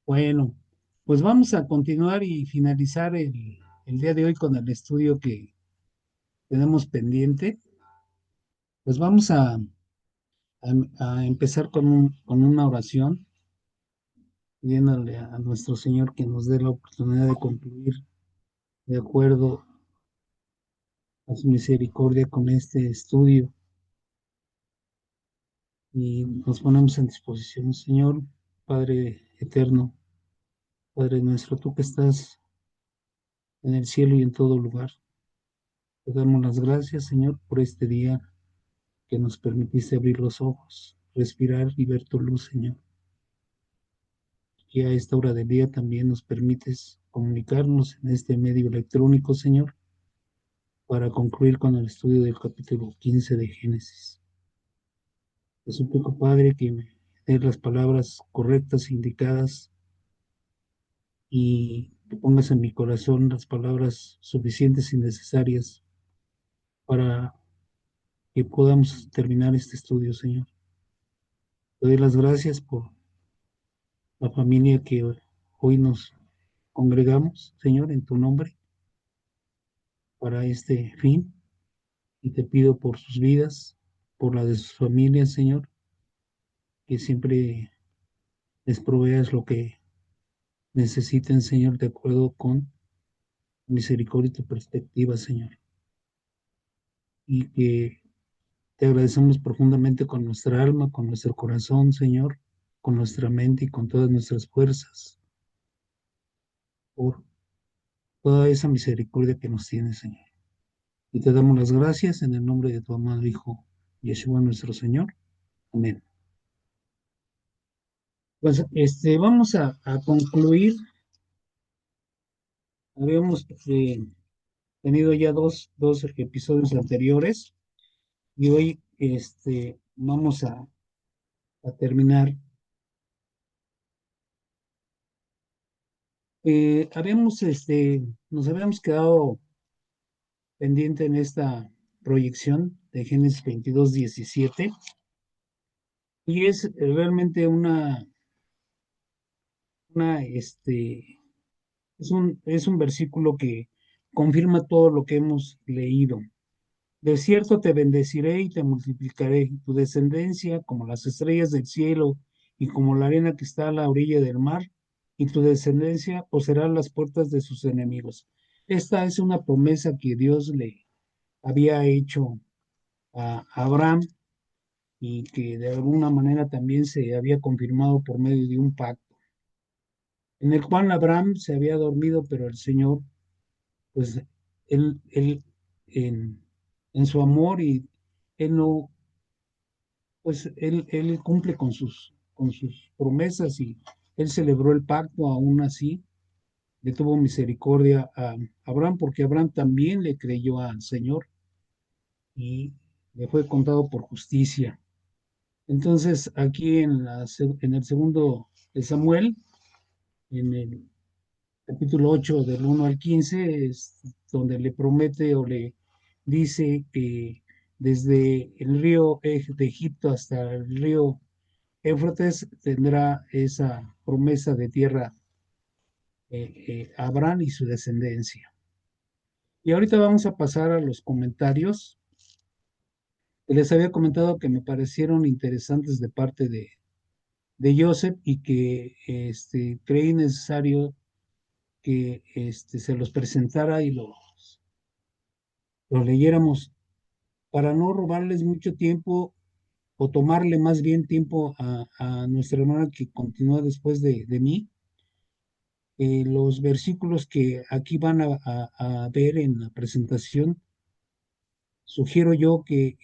Bueno, pues vamos a continuar y finalizar el día de hoy con el estudio que tenemos pendiente. Pues vamos a empezar con una oración, pidiéndole a nuestro Señor que nos dé la oportunidad de concluir de acuerdo a su misericordia con este estudio. Y nos ponemos en disposición, Señor, Padre eterno, Padre nuestro, tú que estás en el cielo y en todo lugar. Te damos las gracias, Señor, por este día que nos permitiste abrir los ojos, respirar y ver tu luz, Señor. Y a esta hora del día también nos permites comunicarnos en este medio electrónico, Señor, para concluir con el estudio del capítulo 15 de Génesis. Te suplico, Padre, que me des las palabras correctas, indicadas, y que pongas en mi corazón las palabras suficientes y necesarias para que podamos terminar este estudio, Señor. Te doy las gracias por la familia que hoy nos congregamos, Señor, en tu nombre para este fin, y te pido por sus vidas, por la de sus familias, Señor, que siempre les proveas lo que necesiten, Señor, de acuerdo con misericordia y tu perspectiva, Señor. Y que te agradecemos profundamente con nuestra alma, con nuestro corazón, Señor, con nuestra mente y con todas nuestras fuerzas, por toda esa misericordia que nos tienes, Señor. Y te damos las gracias en el nombre de tu amado Hijo, Yeshua nuestro Señor. Amén. Pues vamos a concluir. Habíamos tenido ya dos episodios anteriores y hoy vamos a terminar. Nos habíamos quedado pendiente en esta proyección de Génesis 22:17 y es realmente una, es un versículo que confirma todo lo que hemos leído. De cierto te bendeciré y te multiplicaré tu descendencia como las estrellas del cielo y como la arena que está a la orilla del mar, y tu descendencia poseerá las puertas de sus enemigos. Esta es una promesa que Dios le había hecho a Abraham y que de alguna manera también se había confirmado por medio de un pacto, en el cual Abraham se había dormido, pero el Señor, pues, él en su amor y él no pues él cumple con sus promesas y él celebró el pacto aún así, le tuvo misericordia a Abraham porque Abraham también le creyó al Señor y le fue contado por justicia. Entonces aquí en el segundo de Samuel, en el capítulo 8 del 1 al 15, es donde le promete o le dice que desde el río de Egipto hasta el río Éufrates tendrá esa promesa de tierra, Abraham y su descendencia. Y ahorita vamos a pasar a los comentarios que les había comentado que me parecieron interesantes de parte de Joseph y que creí necesario que se los presentara y los leyéramos para no robarles mucho tiempo o tomarle más bien tiempo a nuestra hermana que continúa después de mí. Los versículos que aquí van a ver en la presentación, sugiero yo que,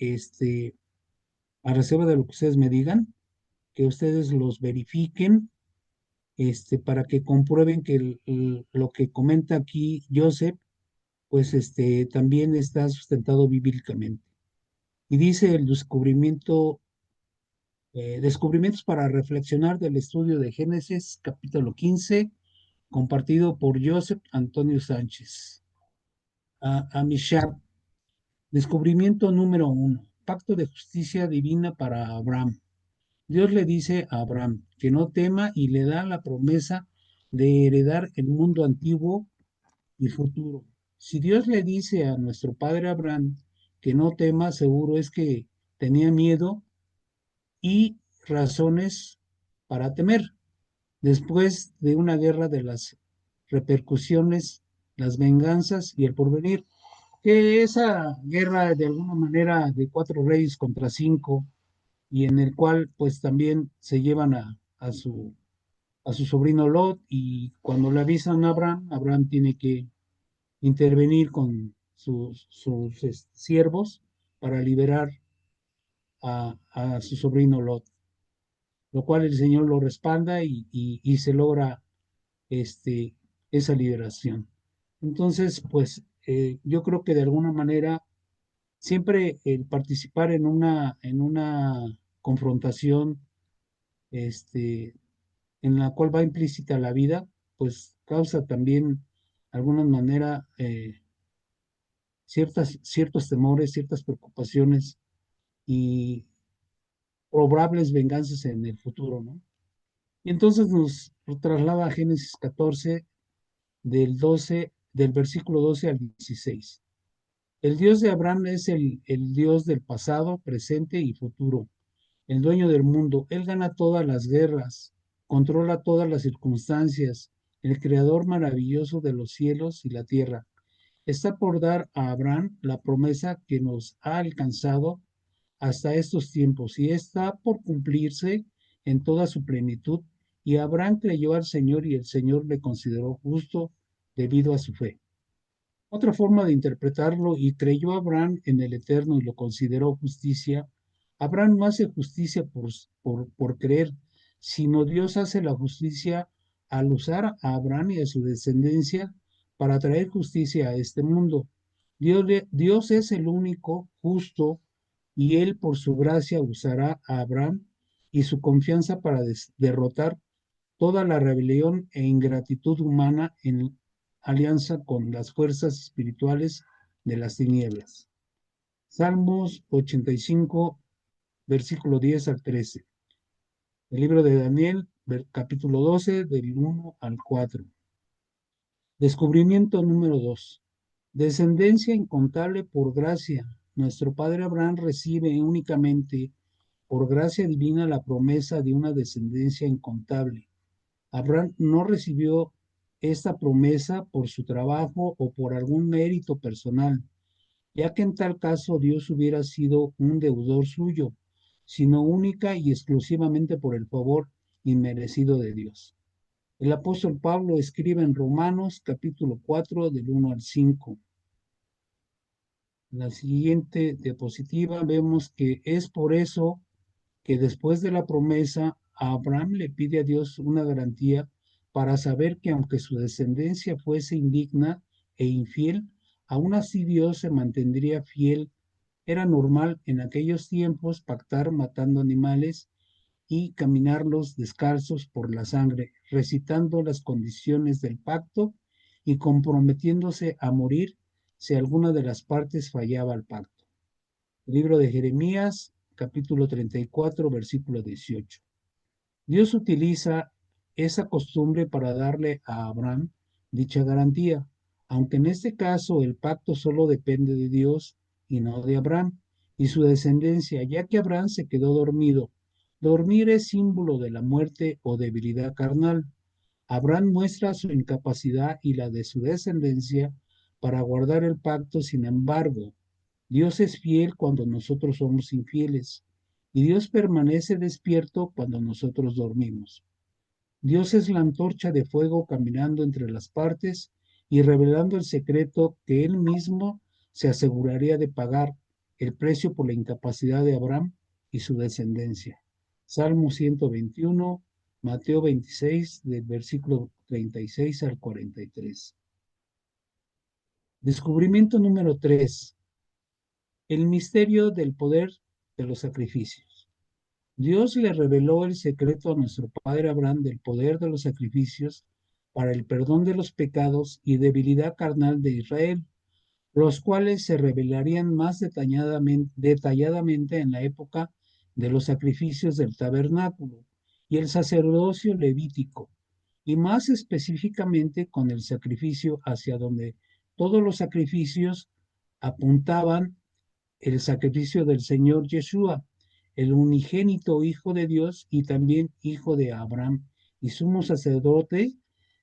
a reserva de lo que ustedes me digan, que ustedes los verifiquen, para que comprueben que lo que comenta aquí Joseph, pues también está sustentado bíblicamente. Y dice el descubrimientos para reflexionar del estudio de Génesis, capítulo 15, compartido por Joseph Antonio Sánchez. A Mishab. Descubrimiento número 1. Pacto de justicia divina para Abraham. Dios le dice a Abraham que no tema y le da la promesa de heredar el mundo antiguo y futuro. Si Dios le dice a nuestro padre Abraham que no tema, seguro es que tenía miedo y razones para temer. Después de una guerra de las repercusiones, las venganzas y el porvenir, que esa guerra de alguna manera de cuatro reyes contra cinco, y en el cual pues también se llevan a su sobrino Lot, y cuando le avisan a Abraham, Abraham tiene que intervenir con sus siervos para liberar a su sobrino Lot, lo cual el Señor lo respalda y se logra este, esa liberación. Entonces, pues yo creo que de alguna manera siempre el participar en una confrontación este, en la cual va implícita la vida, pues causa también, de alguna manera, ciertos temores, ciertas preocupaciones y probables venganzas en el futuro, ¿no? Y entonces nos traslada a Génesis 14, del versículo 12 al 16. El Dios de Abraham es el Dios del pasado, presente y futuro, el dueño del mundo. Él gana todas las guerras, controla todas las circunstancias, el creador maravilloso de los cielos y la tierra. Está por dar a Abraham la promesa que nos ha alcanzado hasta estos tiempos y está por cumplirse en toda su plenitud. Y Abraham creyó al Señor y el Señor le consideró justo debido a su fe. Otra forma de interpretarlo, y creyó Abraham en el Eterno y lo consideró justicia. Abraham no hace justicia por creer, sino Dios hace la justicia al usar a Abraham y a su descendencia para traer justicia a este mundo. Dios es el único justo y él por su gracia usará a Abraham y su confianza para derrotar toda la rebelión e ingratitud humana en alianza con las fuerzas espirituales de las tinieblas. Salmos 85, versículo 10 al 13. El libro de Daniel, capítulo 12, del 1 al 4. Descubrimiento número 2. Descendencia incontable por gracia. Nuestro padre Abraham recibe únicamente por gracia divina la promesa de una descendencia incontable. Abraham no recibió esta promesa por su trabajo o por algún mérito personal, ya que en tal caso Dios hubiera sido un deudor suyo, sino única y exclusivamente por el favor inmerecido de Dios. El apóstol Pablo escribe en Romanos capítulo 4 del 1 al 5. En la siguiente diapositiva vemos que es por eso que después de la promesa, Abraham le pide a Dios una garantía para saber que aunque su descendencia fuese indigna e infiel, aún así Dios se mantendría fiel. Era normal en aquellos tiempos pactar matando animales y caminarlos descalzos por la sangre, recitando las condiciones del pacto y comprometiéndose a morir si alguna de las partes fallaba al pacto. El libro de Jeremías, capítulo 34, versículo 18. Dios utiliza esa costumbre para darle a Abraham dicha garantía, aunque en este caso el pacto solo depende de Dios y no de Abraham y su descendencia, ya que Abraham se quedó dormido. Dormir es símbolo de la muerte o debilidad carnal. Abraham muestra su incapacidad y la de su descendencia para guardar el pacto. Sin embargo, Dios es fiel cuando nosotros somos infieles, y Dios permanece despierto cuando nosotros dormimos. Dios es la antorcha de fuego caminando entre las partes y revelando el secreto que Él mismo se aseguraría de pagar el precio por la incapacidad de Abraham y su descendencia. Salmo 121, Mateo 26, del versículo 36 al 43. Descubrimiento número 3. El misterio del poder de los sacrificios. Dios le reveló el secreto a nuestro padre Abraham del poder de los sacrificios para el perdón de los pecados y debilidad carnal de Israel, los cuales se revelarían más detalladamente en la época de los sacrificios del tabernáculo y el sacerdocio levítico, y más específicamente con el sacrificio hacia donde todos los sacrificios apuntaban el sacrificio del Señor Yeshua, el unigénito Hijo de Dios y también Hijo de Abraham y sumo sacerdote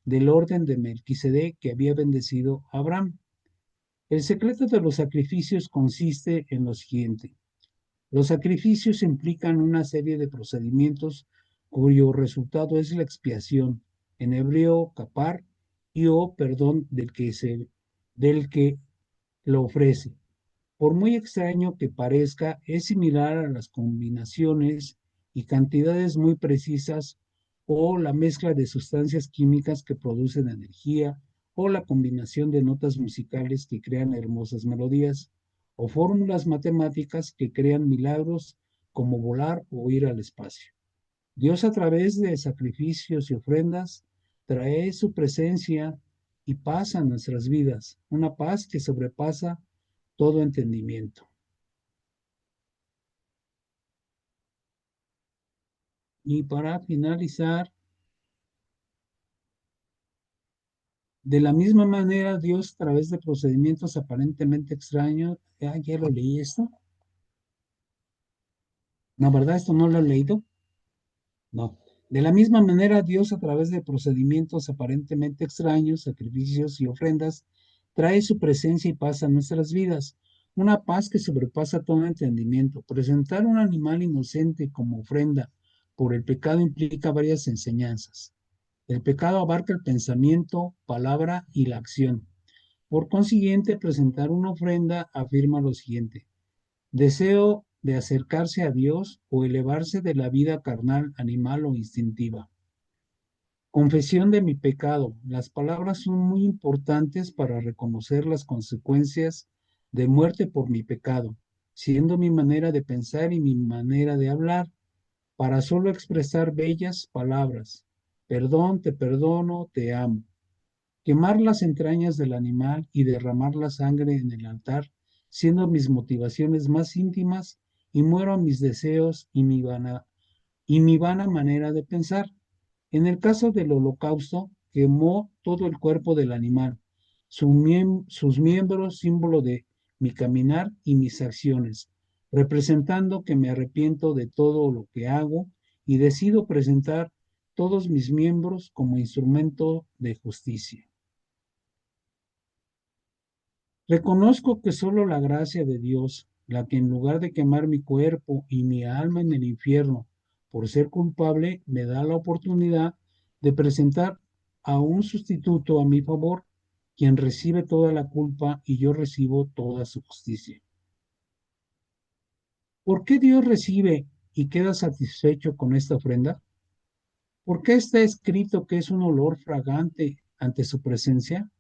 del orden de Melquisedec que había bendecido a Abraham. El secreto de los sacrificios consiste en lo siguiente. Los sacrificios implican una serie de procedimientos cuyo resultado es la expiación, en hebreo capar, y o perdón del que lo ofrece. Por muy extraño que parezca, es similar a las combinaciones y cantidades muy precisas o la mezcla de sustancias químicas que producen energía o la combinación de notas musicales que crean hermosas melodías o fórmulas matemáticas que crean milagros como volar o ir al espacio. Dios a través de sacrificios y ofrendas trae su presencia y paz a nuestras vidas, una paz que sobrepasa todo entendimiento. Y para finalizar, de la misma manera, Dios a través de procedimientos aparentemente extraños, ya lo leí esto. No, ¿verdad? Esto no lo he leído. No. De la misma manera, Dios a través de procedimientos aparentemente extraños, sacrificios y ofrendas, trae su presencia y paz a nuestras vidas. Una paz que sobrepasa todo entendimiento. Presentar un animal inocente como ofrenda por el pecado implica varias enseñanzas. El pecado abarca el pensamiento, palabra y la acción. Por consiguiente, presentar una ofrenda afirma lo siguiente: deseo de acercarse a Dios o elevarse de la vida carnal, animal o instintiva. Confesión de mi pecado. Las palabras son muy importantes para reconocer las consecuencias de muerte por mi pecado, siendo mi manera de pensar y mi manera de hablar para solo expresar bellas palabras. Perdón, te perdono, te amo. Quemar las entrañas del animal y derramar la sangre en el altar, siendo mis motivaciones más íntimas, y muero a mis deseos y mi vana manera de pensar. En el caso del holocausto, quemó todo el cuerpo del animal, sus miembros, símbolo de mi caminar y mis acciones, representando que me arrepiento de todo lo que hago y decido presentar todos mis miembros como instrumento de justicia. Reconozco que solo la gracia de Dios, la que en lugar de quemar mi cuerpo y mi alma en el infierno por ser culpable, me da la oportunidad de presentar a un sustituto a mi favor, quien recibe toda la culpa y yo recibo toda su justicia. ¿Por qué Dios recibe y queda satisfecho con esta ofrenda? ¿Por qué está escrito que es un olor fragante ante su presencia?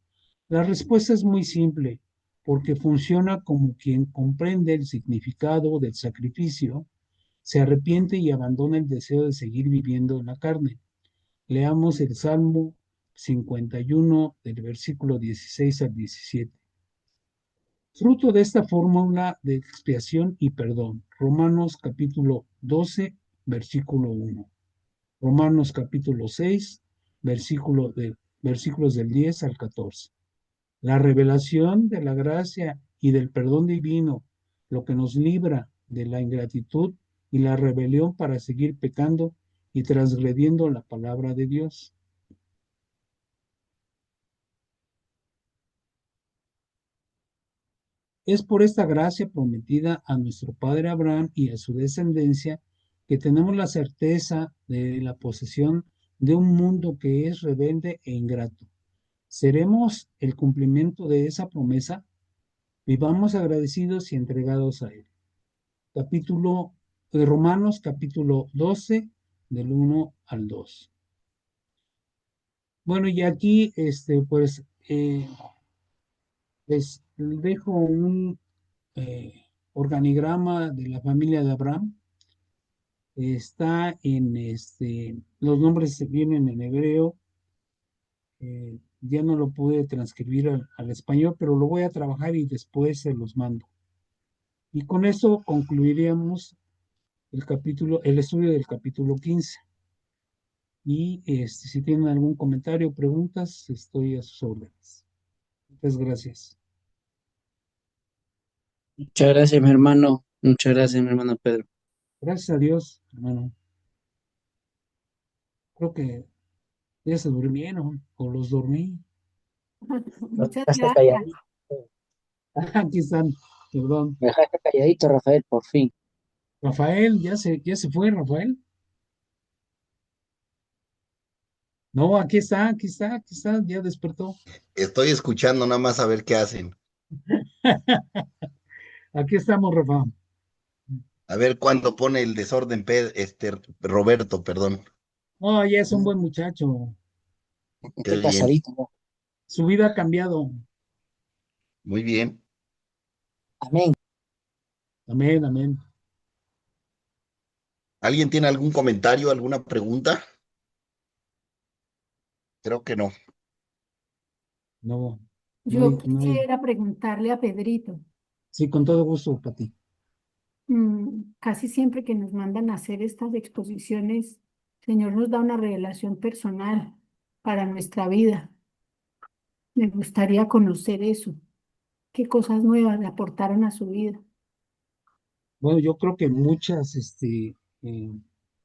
La respuesta es muy simple, porque funciona como quien comprende el significado del sacrificio, se arrepiente y abandona el deseo de seguir viviendo en la carne. Leamos el Salmo 51 del versículo 16 al 17. Fruto de esta fórmula de expiación y perdón, Romanos capítulo 12, versículo 1. Romanos capítulo 6, versículos del 10 al 14. La revelación de la gracia y del perdón divino, lo que nos libra de la ingratitud y la rebelión para seguir pecando y transgrediendo la palabra de Dios. Es por esta gracia prometida a nuestro padre Abraham y a su descendencia que tenemos la certeza de la posesión de un mundo que es rebelde e ingrato. ¿Seremos el cumplimiento de esa promesa? Vivamos agradecidos y entregados a Él. Capítulo de Romanos, capítulo 12, del 1 al 2. Bueno, y aquí, les dejo un organigrama de la familia de Abraham. Está en los nombres vienen en hebreo. Ya no lo pude transcribir al español, pero lo voy a trabajar y después se los mando. Y con eso concluiríamos el estudio del capítulo 15. Y si tienen algún comentario o preguntas, estoy a sus órdenes. Muchas gracias. Muchas gracias, mi hermano. Muchas gracias, mi hermano Pedro. Gracias a Dios, hermano. Creo que ya se durmieron o los dormí. Me Muchas dejaste gracias. calladito. Aquí están, perdón. Me dejaste calladito, Rafael, por fin. Rafael, ya se fue, Rafael. No, aquí está, ya despertó. Estoy escuchando nada más a ver qué hacen. Aquí estamos, Rafa. A ver cuándo pone el desorden, Roberto, perdón. Oh, ya es un buen muchacho. Qué Estoy bien, pasadito, ¿no? Su vida ha cambiado. muy bien. Amén. Amén, amén. ¿Alguien tiene algún comentario, alguna pregunta? Creo que no. No, Yo no hay. quisiera preguntarle a Pedrito, Sí, con todo gusto, Pati. casi siempre que nos mandan a hacer estas exposiciones, el Señor nos da una revelación personal para nuestra vida. Me gustaría conocer eso. ¿Qué cosas nuevas le aportaron a su vida? Bueno, yo creo que muchas,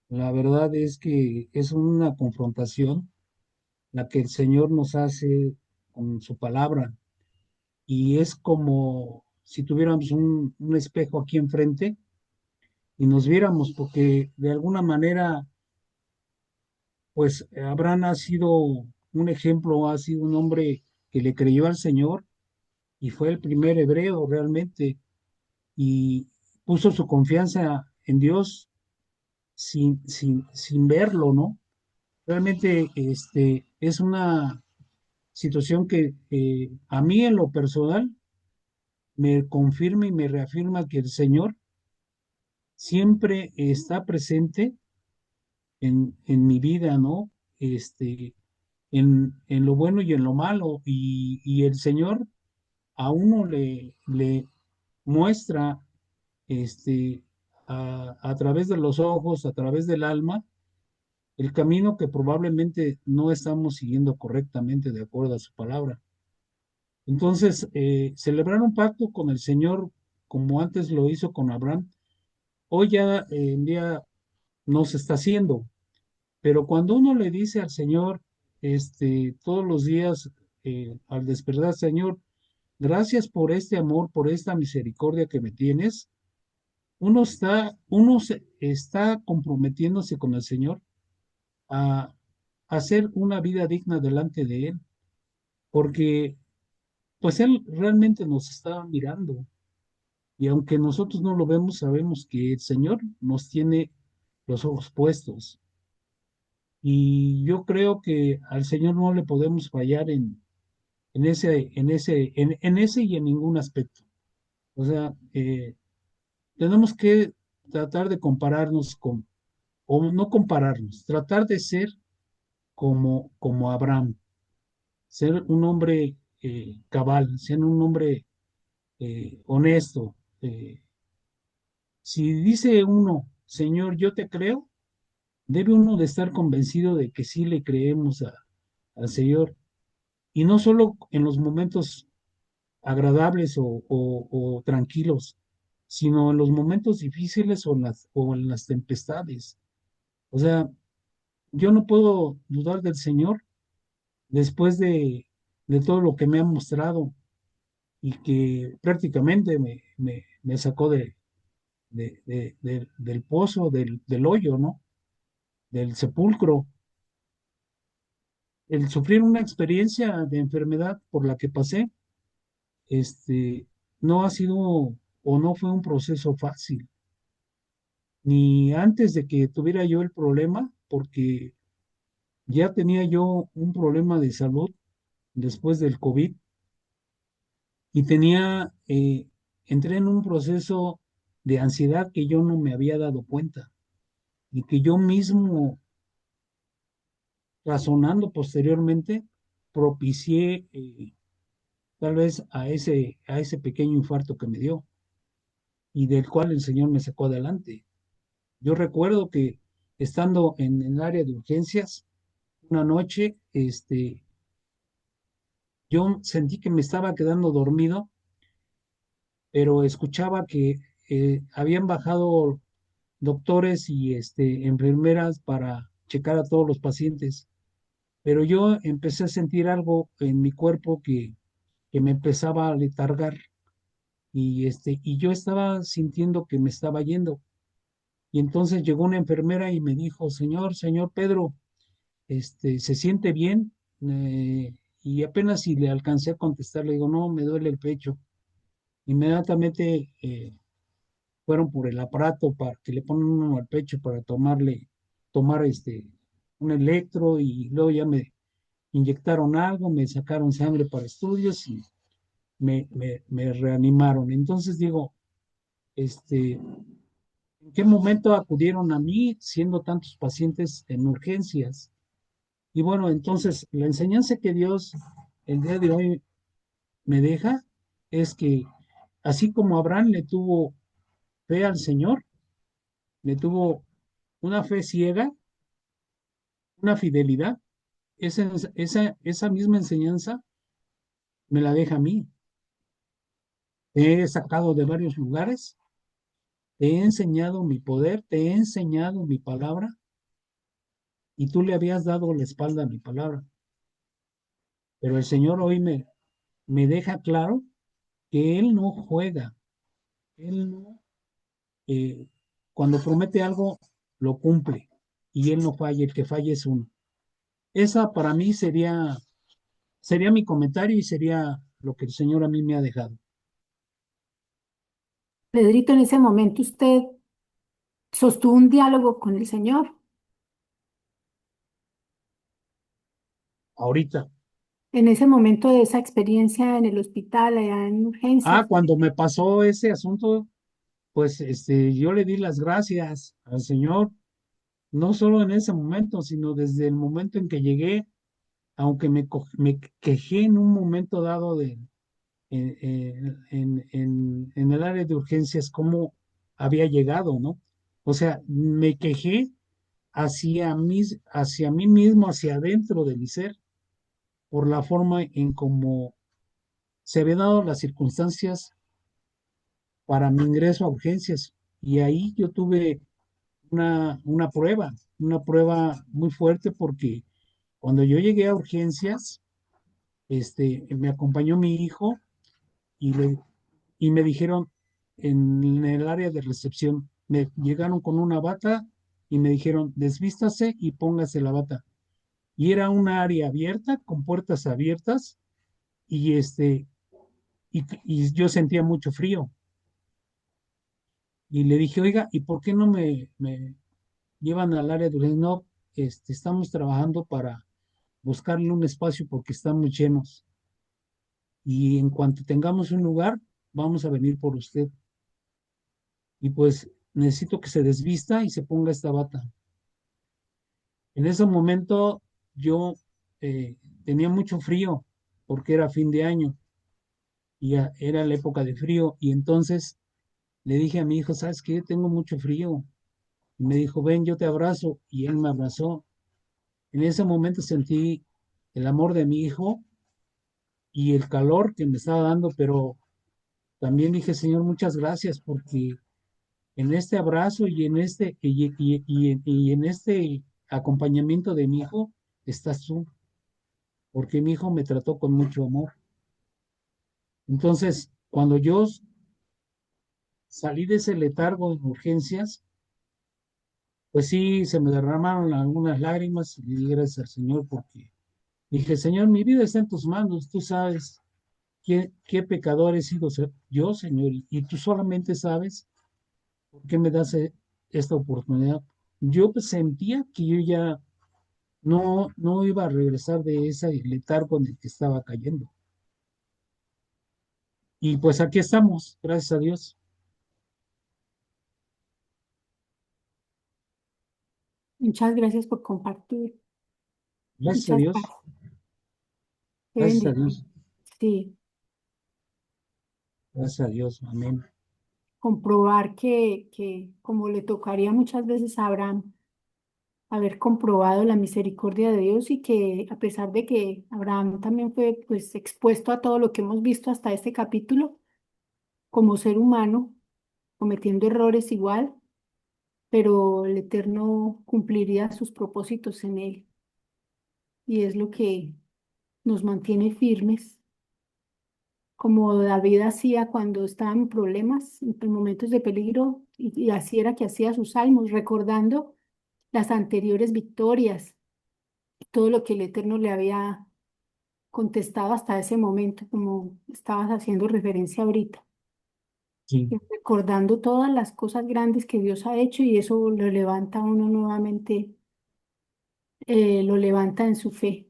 la verdad es que es una confrontación la que el Señor nos hace con su palabra y es como si tuviéramos un espejo aquí enfrente y nos viéramos, porque de alguna manera, pues Abraham ha sido un ejemplo, ha sido un hombre que le creyó al Señor y fue el primer hebreo realmente y puso su confianza en Dios sin verlo, ¿no? Realmente es una situación que a mí en lo personal me confirma y me reafirma que el Señor siempre está presente en mi vida, ¿no? Este, en lo bueno y en lo malo. Y el Señor a uno le muestra este, a través de los ojos, a través del alma, el camino que probablemente no estamos siguiendo correctamente de acuerdo a su palabra. Entonces, celebrar un pacto con el Señor, como antes lo hizo con Abraham, hoy ya en día no se está haciendo, pero cuando uno le dice al Señor, todos los días, al despertar, Señor, gracias por este amor, por esta misericordia que me tienes, uno está comprometiéndose con el Señor a hacer una vida digna delante de Él, porque pues Él realmente nos está mirando. Y aunque nosotros no lo vemos, sabemos que el Señor nos tiene los ojos puestos. Y yo creo que al Señor no le podemos fallar en ese y en ningún aspecto. O sea, tenemos que tratar de compararnos o no compararnos, tratar de ser como Abraham, ser un hombre cabal, ser un hombre honesto. Si dice uno, Señor, yo te creo, debe uno de estar convencido de que sí le creemos al Señor. Y no solo en los momentos agradables o tranquilos, sino en los momentos difíciles o en las tempestades. O sea, yo no puedo dudar del Señor después de todo lo que me ha mostrado y que prácticamente me sacó del pozo, del hoyo, ¿no? Del sepulcro. El sufrir una experiencia de enfermedad por la que pasé, no ha sido o no fue un proceso fácil, ni antes de que tuviera yo el problema, porque ya tenía yo un problema de salud después del COVID y entré en un proceso de ansiedad que yo no me había dado cuenta y que yo mismo, razonando posteriormente, propicié tal vez a ese pequeño infarto que me dio y del cual el Señor me sacó adelante. Yo recuerdo que estando en el área de urgencias, una noche, yo sentí que me estaba quedando dormido, pero escuchaba que habían bajado doctores y enfermeras para checar a todos los pacientes. Pero yo empecé a sentir algo en mi cuerpo que me empezaba a letargar y yo estaba sintiendo que me estaba yendo. Y entonces llegó una enfermera y me dijo, señor Pedro, ¿se siente bien? Y apenas si le alcancé a contestar, le digo, no, me duele el pecho. Inmediatamente fueron por el aparato para que le ponen uno al pecho para tomar un electro y luego ya me inyectaron algo, me sacaron sangre para estudios y me reanimaron. Entonces digo, ¿en qué momento acudieron a mí siendo tantos pacientes en urgencias? Y bueno, entonces la enseñanza que Dios el día de hoy me deja es que así como Abraham le tuvo fe al Señor, le tuvo una fe ciega, una fidelidad, esa misma enseñanza me la deja a mí. Te he sacado de varios lugares, te he enseñado mi poder, te he enseñado mi palabra y tú le habías dado la espalda a mi palabra. Pero el Señor hoy me deja claro que Él no juega, Él no, eh, cuando promete algo, lo cumple y Él no falla, el que falla es uno. Esa para mí sería mi comentario y sería lo que el Señor a mí me ha dejado. Pedrito, en ese momento usted sostuvo un diálogo con el Señor. Ahorita. En ese momento de esa experiencia en el hospital, allá en urgencias. Cuando me pasó ese asunto, pues yo le di las gracias al Señor, no solo en ese momento, sino desde el momento en que llegué, aunque me quejé en un momento dado en el área de urgencias, cómo había llegado, ¿no? O sea, me quejé hacia mí mismo, hacia adentro de mi ser, por la forma en cómo se habían dado las circunstancias para mi ingreso a urgencias. Y ahí yo tuve una prueba muy fuerte porque cuando yo llegué a urgencias, me acompañó mi hijo y, y me dijeron en el área de recepción, me llegaron con una bata y me dijeron, desvístase y póngase la bata. Y era una área abierta, con puertas abiertas, y y yo sentía mucho frío. Y le dije, oiga, ¿y por qué no me llevan al área de urgencias? No, estamos trabajando para buscarle un espacio porque estamos llenos. Y en cuanto tengamos un lugar, vamos a venir por usted. Y pues necesito que se desvista y se ponga esta bata. En ese momento yo eh, tenía mucho frío porque era fin de año y era la época de frío. Y entonces le dije a mi hijo, ¿sabes qué? Tengo mucho frío. Y me dijo, ven, yo te abrazo. Y él me abrazó. En ese momento sentí el amor de mi hijo y el calor que me estaba dando, pero también dije, Señor, muchas gracias porque en este abrazo y en este acompañamiento de mi hijo estás tú, porque mi hijo me trató con mucho amor. Entonces, cuando yo salí de ese letargo en urgencias, pues sí, se me derramaron algunas lágrimas y le di gracias al Señor porque dije, Señor, mi vida está en tus manos, tú sabes qué pecador he sido yo, Señor, y tú solamente sabes por qué me das esta oportunidad. Yo pues, sentía que yo ya no iba a regresar de ese letargo en el que estaba cayendo. Y pues aquí estamos, gracias a Dios. Muchas gracias por compartir. Gracias a Muchas Dios. gracias. Qué Gracias a bendición. Dios. Sí. Gracias a Dios. Amén. comprobar que como le tocaría muchas veces a Abraham, haber comprobado la misericordia de Dios y que a pesar de que Abraham también fue pues expuesto a todo lo que hemos visto hasta este capítulo, como ser humano, cometiendo errores igual, pero el Eterno cumpliría sus propósitos en él y es lo que nos mantiene firmes, como David hacía cuando estaba en problemas, en momentos de peligro, y así era que hacía sus salmos, recordando las anteriores victorias, todo lo que el Eterno le había contestado hasta ese momento, como estabas haciendo referencia ahorita, Sí, y recordando todas las cosas grandes que Dios ha hecho y eso lo levanta a uno nuevamente, lo levanta en su fe.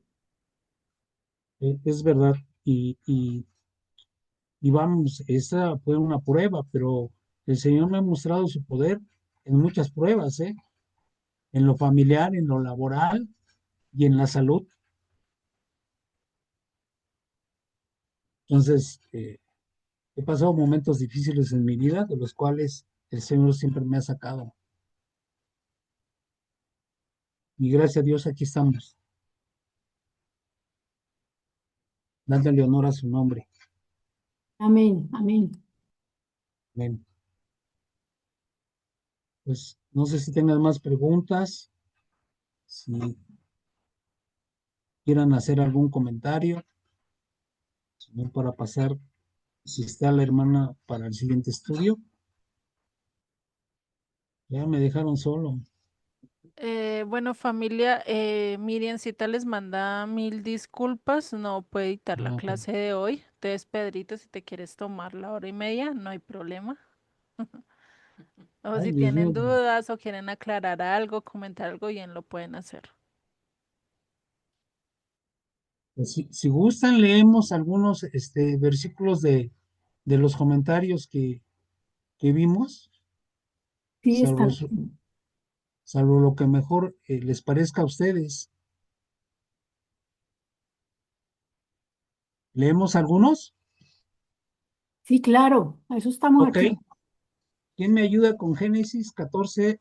es verdad. Y vamos, esa fue una prueba, pero el Señor me ha mostrado su poder en muchas pruebas, ¿eh? En lo familiar, en lo laboral y en la salud. Entonces, he pasado momentos difíciles en mi vida, de los cuales el Señor siempre me ha sacado. Y gracias a Dios aquí estamos, dándole honor a su nombre. Amén, amén. Amén. Pues no sé si tengan más preguntas, si quieran hacer algún comentario, si no, para pasar, si está la hermana para el siguiente estudio. Ya me dejaron solo. Bueno, familia, Miriamcita les manda mil disculpas, no puede editar la Ah, ok. clase de hoy. Entonces, Pedrito, si te quieres tomar la hora y media, no hay problema. O Ay, si Dios tienen mío. dudas o quieren aclarar algo, comentar algo, bien lo pueden hacer. Pues si gustan, leemos algunos versículos de los comentarios que vimos, Sí, está salvo, bien. salvo lo que mejor les parezca a ustedes. ¿Leemos algunos? Sí, claro, a eso estamos Ok. aquí. ¿Quién me ayuda con Génesis 14,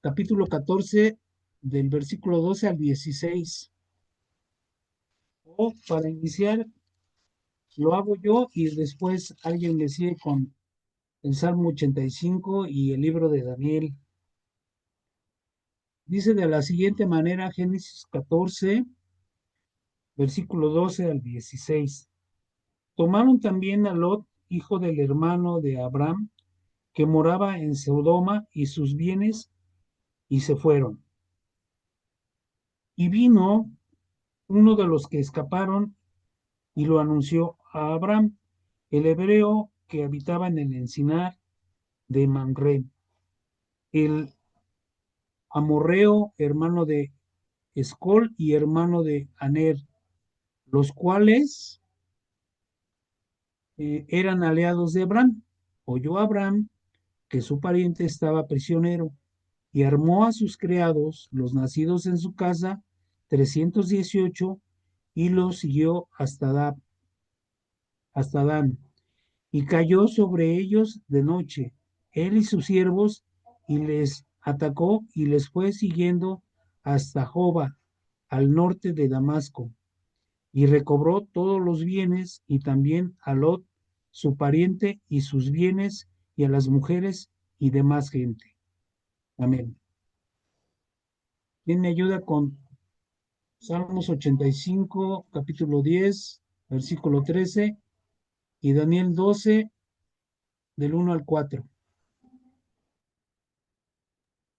capítulo 14, del versículo 12 al 16? O para iniciar, lo hago yo y después alguien me sigue con el Salmo 85 y el libro de Daniel. Dice de la siguiente manera, Génesis 14, versículo 12 al 16. Tomaron también a Lot, hijo del hermano de Abraham, que moraba en Sodoma, y sus bienes, y se fueron. Y vino uno de los que escaparon y lo anunció a Abraham, el hebreo que habitaba en el encinar de Mamre, el amorreo, hermano de Escol y hermano de Aner, los cuales eran aliados de Abraham. Oyó Abraham que su pariente estaba prisionero y armó a sus criados, los nacidos en su casa, 318, y los siguió hasta Dan, y cayó sobre ellos de noche, él y sus siervos, y les atacó y les fue siguiendo hasta Joba, al norte de Damasco, y recobró todos los bienes, y también a Lot, su pariente, y sus bienes, y a las mujeres y demás gente. Amén. ¿Quién me ayuda con Salmos 85, capítulo 10, versículo 13, y Daniel 12, del 1 al 4?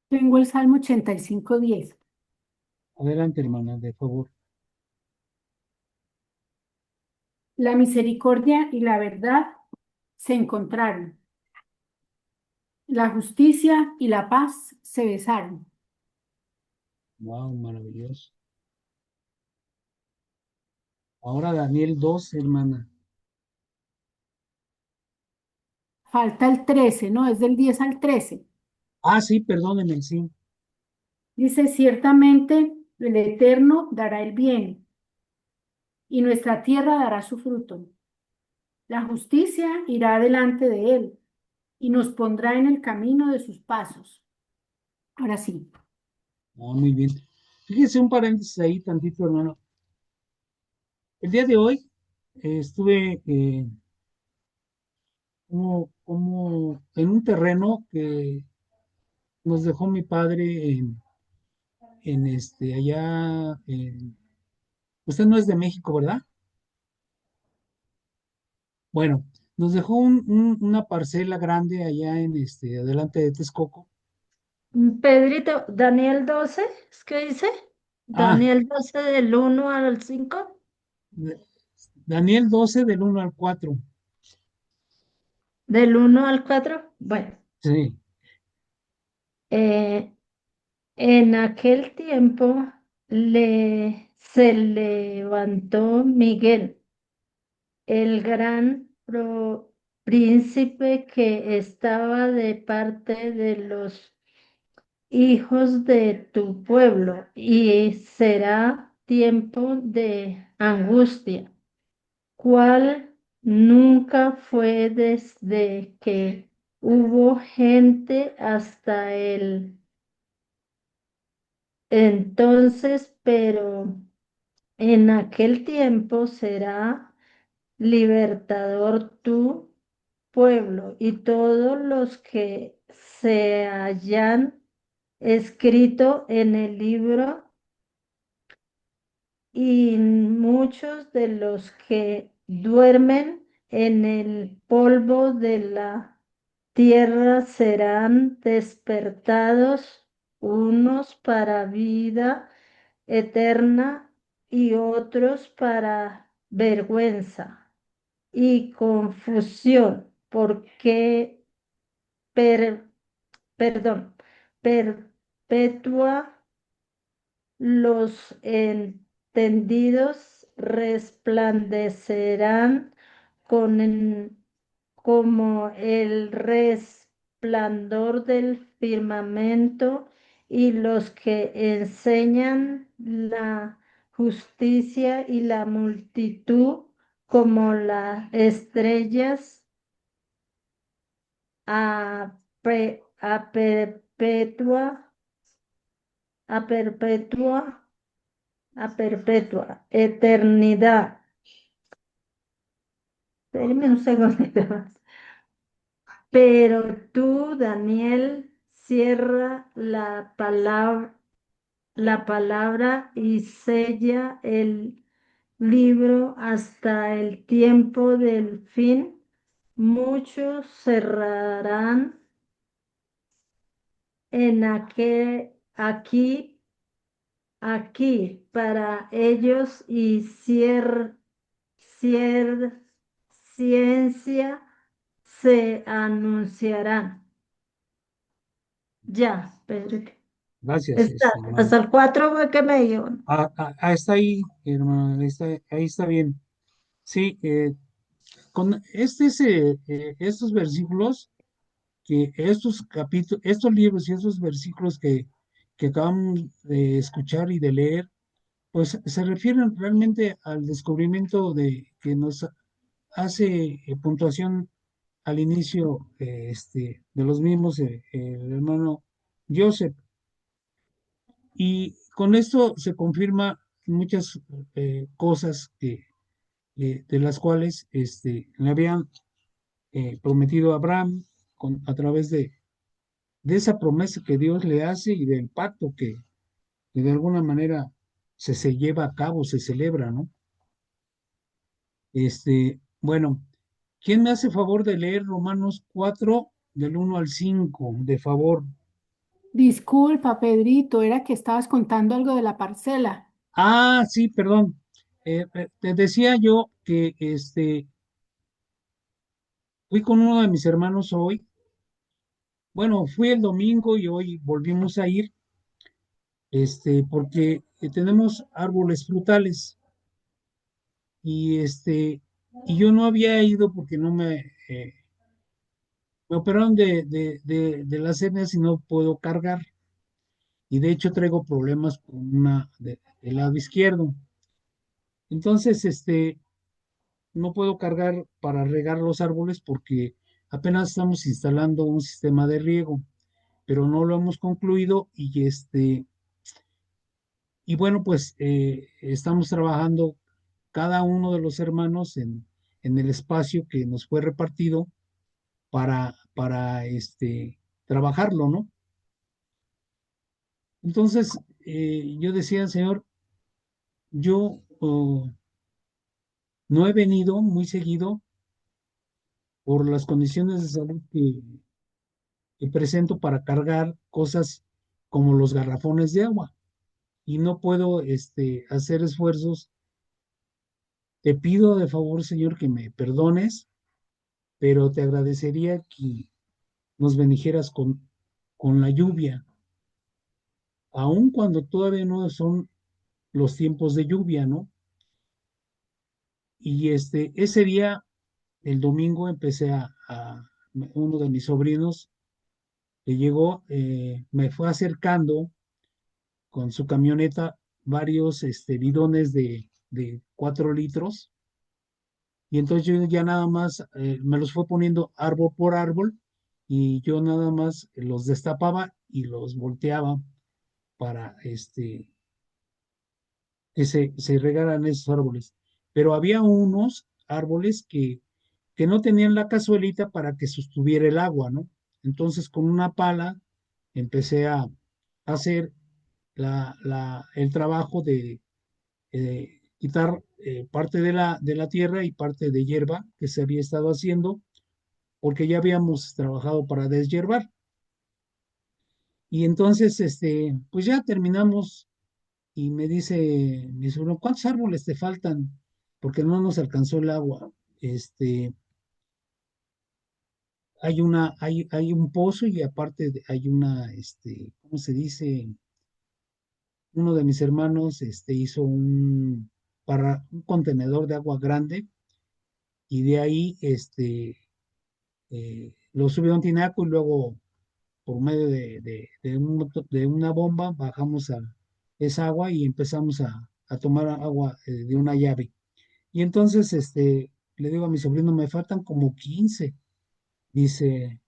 Tengo el Salmo 85:10. Adelante, hermana, de favor. La misericordia y la verdad se encontraron. La justicia y la paz se besaron. Wow, maravilloso. Ahora Daniel 2, hermana. Falta el 13, ¿no? Es del 10 al 13. Ah, sí, perdónenme, sí. Dice, ciertamente el Eterno dará el bien y nuestra tierra dará su fruto. La justicia irá delante de él y nos pondrá en el camino de sus pasos. Ahora sí. Muy bien. Fíjese un paréntesis ahí tantito, hermano. El día de hoy estuve como en un terreno que nos dejó mi padre allá. Usted no es de México, ¿verdad? Bueno, nos dejó una parcela grande allá adelante de Texcoco. Pedrito, Daniel 12, ¿es que dice? Ah, Daniel 12 del 1 al 5. Daniel 12 del 1 al 4. Del 1 al 4. Bueno, Sí, eh, en aquel tiempo se levantó Miguel, el gran príncipe que estaba de parte de los hijos de tu pueblo, y será tiempo de angustia, cual nunca fue desde que hubo gente hasta el entonces, pero en aquel tiempo será libertador tu pueblo y todos los que se hayan escrito en el libro, y muchos de los que duermen en el polvo de la tierra serán despertados, unos para vida eterna y otros para vergüenza y confusión, porque per- perdón, perpetua los entendidos resplandecerán con como el resplandor del firmamento, y los que enseñan la justicia y la multitud como las estrellas a perpetua, a perpetua eternidad. Espérame un segundito más. Pero tú, Daniel, cierra la palabra y sella el libro hasta el tiempo del fin. Muchos cerrarán en aquí para ellos, y cier- ciencia se anunciarán. Ya, Pedro. gracias, hermano. Hasta el 4 fue que me dio. Está ahí, hermano, ahí está bien. Sí, con estos versículos, estos capítulos, estos libros y estos versículos que acabamos de escuchar y de leer, pues se refieren realmente al descubrimiento que nos hace puntuación al inicio de los mismos, el hermano Joseph. Y con esto se confirma muchas cosas de las cuales le habían prometido a Abraham a través de esa promesa que Dios le hace y del pacto que de alguna manera se lleva a cabo, se celebra, ¿no? Bueno, ¿quién me hace favor de leer Romanos 4 del 1 al 5 de favor? Disculpa, Pedrito, era que estabas contando algo de la parcela. Ah, sí, perdón. Te decía yo que fui con uno de mis hermanos hoy. Bueno, fui el domingo y hoy volvimos a ir, porque tenemos árboles frutales y yo no había ido porque no me operaron de las hernias y no puedo cargar. Y de hecho traigo problemas con del lado izquierdo. Entonces, no puedo cargar para regar los árboles porque apenas estamos instalando un sistema de riego, pero no lo hemos concluido y bueno, pues estamos trabajando cada uno de los hermanos en el espacio que nos fue repartido para trabajarlo, ¿no? Entonces, yo decía, Señor, yo no he venido muy seguido por las condiciones de salud que presento para cargar cosas como los garrafones de agua y no puedo hacer esfuerzos. Te pido de favor, Señor, que me perdones, pero te agradecería que nos bendijeras con la lluvia, aun cuando todavía no son los tiempos de lluvia, ¿no? Y ese día, el domingo, empecé uno de mis sobrinos que llegó, me fue acercando con su camioneta varios bidones de 4 litros, y entonces yo ya nada más me los fue poniendo árbol por árbol, y yo nada más los destapaba y los volteaba para que se regaran esos árboles. Pero había unos árboles que no tenían la cazuelita para que sostuviera el agua, ¿no? Entonces con una pala empecé a hacer el trabajo de quitar parte de la tierra y parte de hierba que se había estado haciendo, porque ya habíamos trabajado para deshiervar. Y entonces, pues ya terminamos y me dice mi sobrino, ¿cuántos árboles te faltan? Porque no nos alcanzó el agua. Hay un pozo y aparte hay ¿cómo se dice? Uno de mis hermanos hizo para un contenedor de agua grande, y de ahí lo subió a un tinaco y luego por medio de una bomba bajamos esa agua y empezamos a tomar agua de una llave. Y entonces le digo a mi sobrino, me faltan como 15. Dice,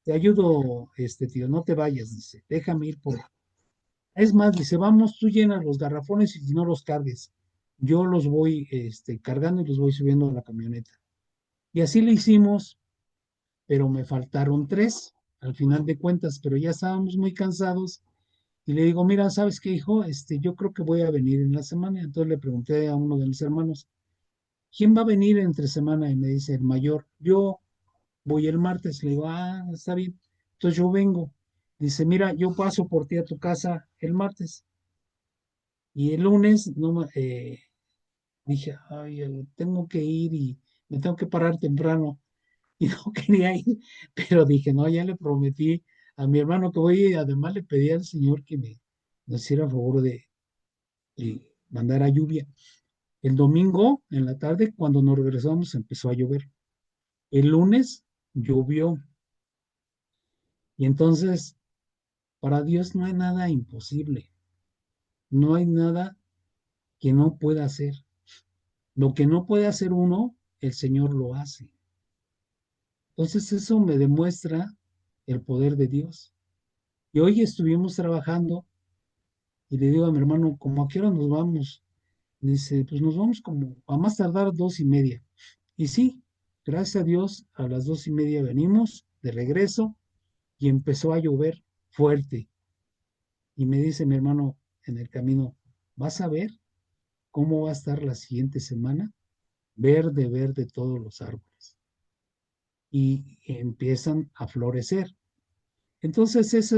te ayudo, tío, no te vayas, dice, déjame ir por. Es más, dice, vamos, tú llenas los garrafones y no los cargues. Yo los voy cargando y los voy subiendo a la camioneta. Y así le hicimos, pero me faltaron 3 al final de cuentas, pero ya estábamos muy cansados. Y le digo, mira, ¿sabes qué, hijo? Yo creo que voy a venir en la semana. Entonces le pregunté a uno de mis hermanos, ¿quién va a venir entre semana? Y me dice, el mayor. Yo voy el martes. Le digo, está bien. Entonces yo vengo. Dice, mira, yo paso por ti a tu casa el martes. Y el lunes no, dije, ay, tengo que ir y me tengo que parar temprano. Y no quería ir, pero dije, no, ya le prometí a mi hermano que voy, y además le pedí al Señor que nos hiciera favor de mandar a lluvia. El domingo en la tarde, cuando nos regresamos, empezó a llover. El lunes llovió. Y entonces, para Dios no hay nada imposible. No hay nada que no pueda hacer. Lo que no puede hacer uno, el Señor lo hace. Entonces eso me demuestra el poder de Dios. Y hoy estuvimos trabajando y le digo a mi hermano, ¿cómo a qué hora nos vamos? Dice, pues nos vamos como a más tardar 2:30. Y sí, gracias a Dios, a las 2:30 venimos de regreso y empezó a llover fuerte. Y me dice mi hermano en el camino, ¿vas a ver cómo va a estar la siguiente semana? Verde, verde todos los árboles. Y empiezan a florecer. Entonces,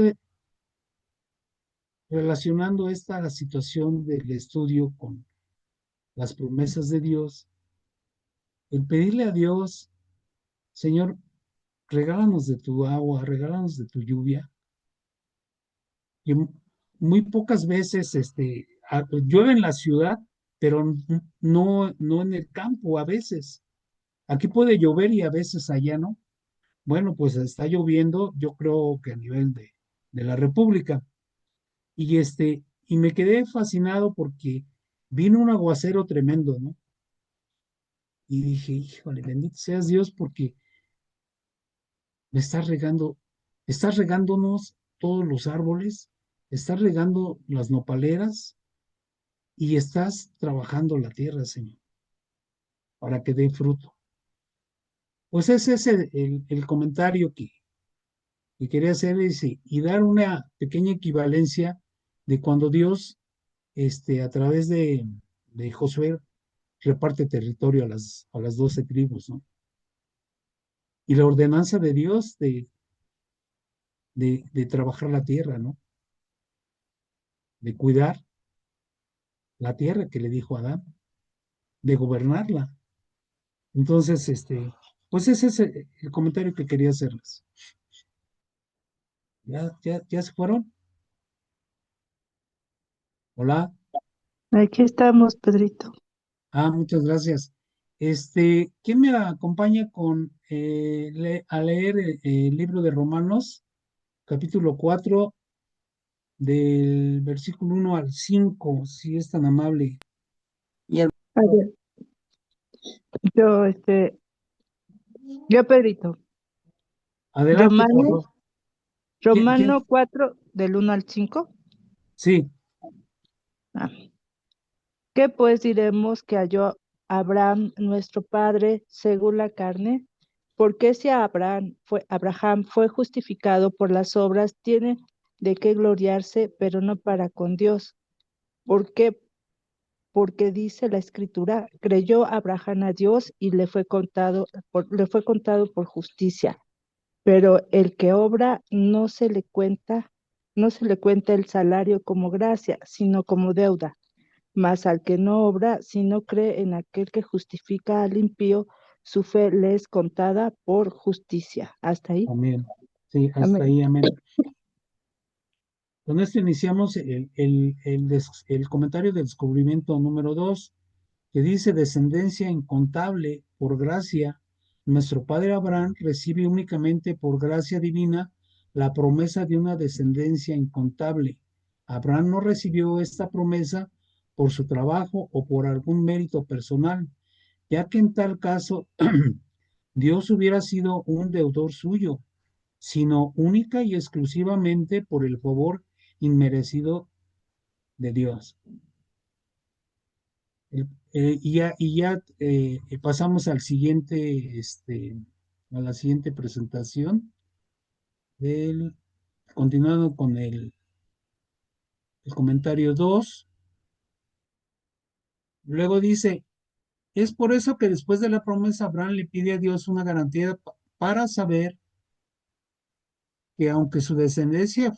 relacionando esta situación del estudio con las promesas de Dios, el pedirle a Dios, Señor, regálanos de tu agua, regálanos de tu lluvia, y muy pocas veces llueve en la ciudad, pero no en el campo a veces. Aquí puede llover y a veces allá no. Bueno, pues está lloviendo, yo creo que a nivel de la República. Y me quedé fascinado porque vino un aguacero tremendo, ¿no? Y dije, híjole, bendito seas Dios, porque me estás regándonos todos los árboles, estás regando las nopaleras y estás trabajando la tierra, Señor, para que dé fruto. Pues ese es el comentario que quería hacer y dar una pequeña equivalencia de cuando Dios, a través de Josué, reparte territorio a las 12 tribus, ¿no? Y la ordenanza de Dios de trabajar la tierra, ¿no? De cuidar la tierra que le dijo a Adán, de gobernarla. Entonces, pues ese es el comentario que quería hacerles. ¿Ya se fueron? Hola. Aquí estamos, Pedrito. Muchas gracias. ¿Quién me acompaña a leer el libro de Romanos, capítulo 4 del versículo 1 al 5, si es tan amable? Y el- A ver, yo, yo, Pedrito. Adelante, por Romano, favor. ¿Quién? Romano 4, del 1 al 5. Sí, Ah. ¿Qué pues diremos que halló Abraham, nuestro padre, según la carne? Porque si Abraham fue justificado por las obras, tiene de qué gloriarse, pero no para con Dios. ¿Por qué? Porque dice la Escritura, creyó Abraham a Dios y le fue contado por justicia. Pero el que obra no se le cuenta el salario como gracia, sino como deuda. Mas al que no obra, si no cree en aquel que justifica al impío, su fe le es contada por justicia. Hasta ahí. amén. Sí, hasta Amén. ahí, amén. Con esto iniciamos el comentario del descubrimiento número 2, que dice: descendencia incontable por gracia. Nuestro padre Abraham recibe únicamente por gracia divina la promesa de una descendencia incontable. Abraham no recibió esta promesa por su trabajo o por algún mérito personal, ya que en tal caso Dios hubiera sido un deudor suyo, sino única y exclusivamente por el favor inmerecido de Dios. Pasamos a la siguiente presentación, continuando con el comentario 2. Luego dice: es por eso que después de la promesa, Abraham le pide a Dios una garantía para saber que aunque su descendencia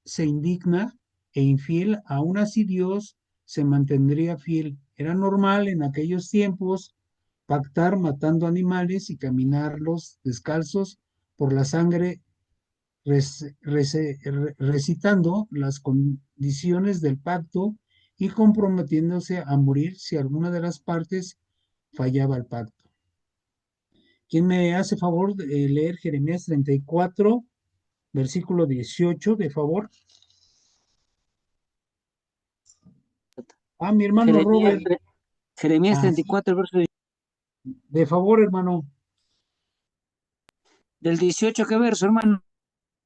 se indigna e infiel, aún así Dios se mantendría fiel. Era normal en aquellos tiempos pactar matando animales y caminarlos descalzos por la sangre, recitando las condiciones del pacto y comprometiéndose a morir si alguna de las partes fallaba el pacto. ¿Quién me hace favor de leer Jeremías 34, versículo 18, de favor? Mi hermano Jeremías, Robert. Jeremías Sí, 34, verso de favor, hermano. del 18, ¿qué verso, hermano?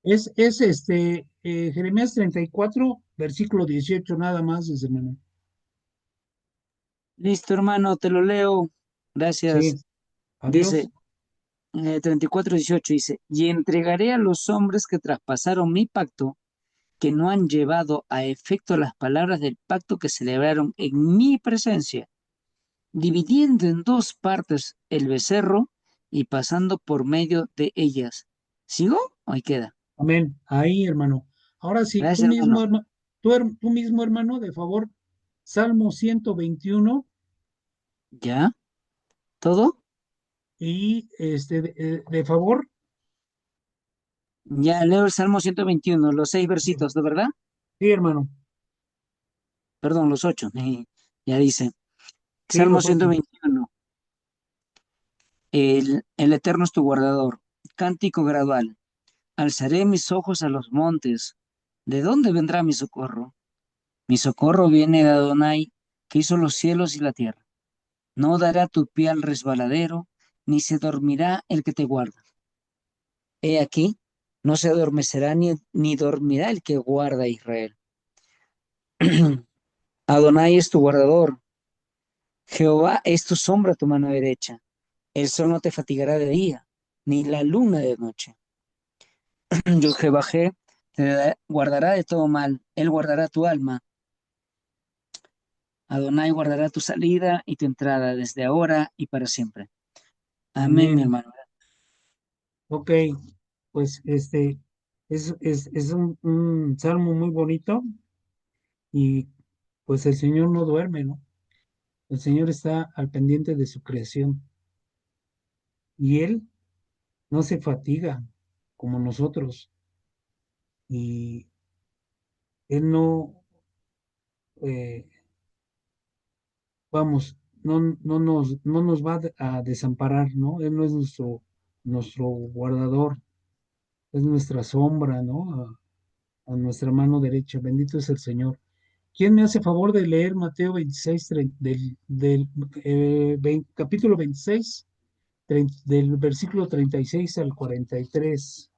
Es Jeremías 34, versículo 18, nada más, hermano. Listo, hermano, te lo leo. Gracias. Sí, Dice, adiós. 34, 18, dice, y entregaré a los hombres que traspasaron mi pacto, que no han llevado a efecto las palabras del pacto que celebraron en mi presencia, dividiendo en dos partes el becerro y pasando por medio de ellas. ¿Sigo? Ahí queda. Amén. Ahí, hermano. Ahora sí, Gracias, hermano. tú mismo, hermano, de favor, Salmo 121 ¿Ya? ¿Todo? y de favor, Ya leo el Salmo 121, los 6 versitos, ¿de verdad? sí, hermano, Perdón, los 8. Ya dice. sí, Salmo los 8. 121. El Eterno es tu guardador. Cántico gradual. Alzaré mis ojos a los montes. ¿De dónde vendrá mi socorro? Mi socorro viene de Adonai, que hizo los cielos y la tierra. No dará tu pie al resbaladero, ni se dormirá el que te guarda. He aquí, no se adormecerá ni dormirá el que guarda a Israel. Adonai es tu guardador, Jehová es tu sombra, tu mano derecha. El sol no te fatigará de día, ni la luna de noche. Yo Jehová te guardará de todo mal, él guardará tu alma. Adonai guardará tu salida y tu entrada desde ahora y para siempre. Amén, mi Amén. hermano. Ok, pues es un salmo muy bonito y pues el Señor no duerme, ¿no? El Señor está al pendiente de su creación y Él no se fatiga como nosotros y Él no, eh, vamos, no nos va a desamparar, ¿no? Él no es nuestro guardador, es nuestra sombra, ¿no? A nuestra mano derecha. Bendito es el Señor. ¿Quién me hace favor de leer Mateo 26, capítulo 26, del versículo 36 al 43?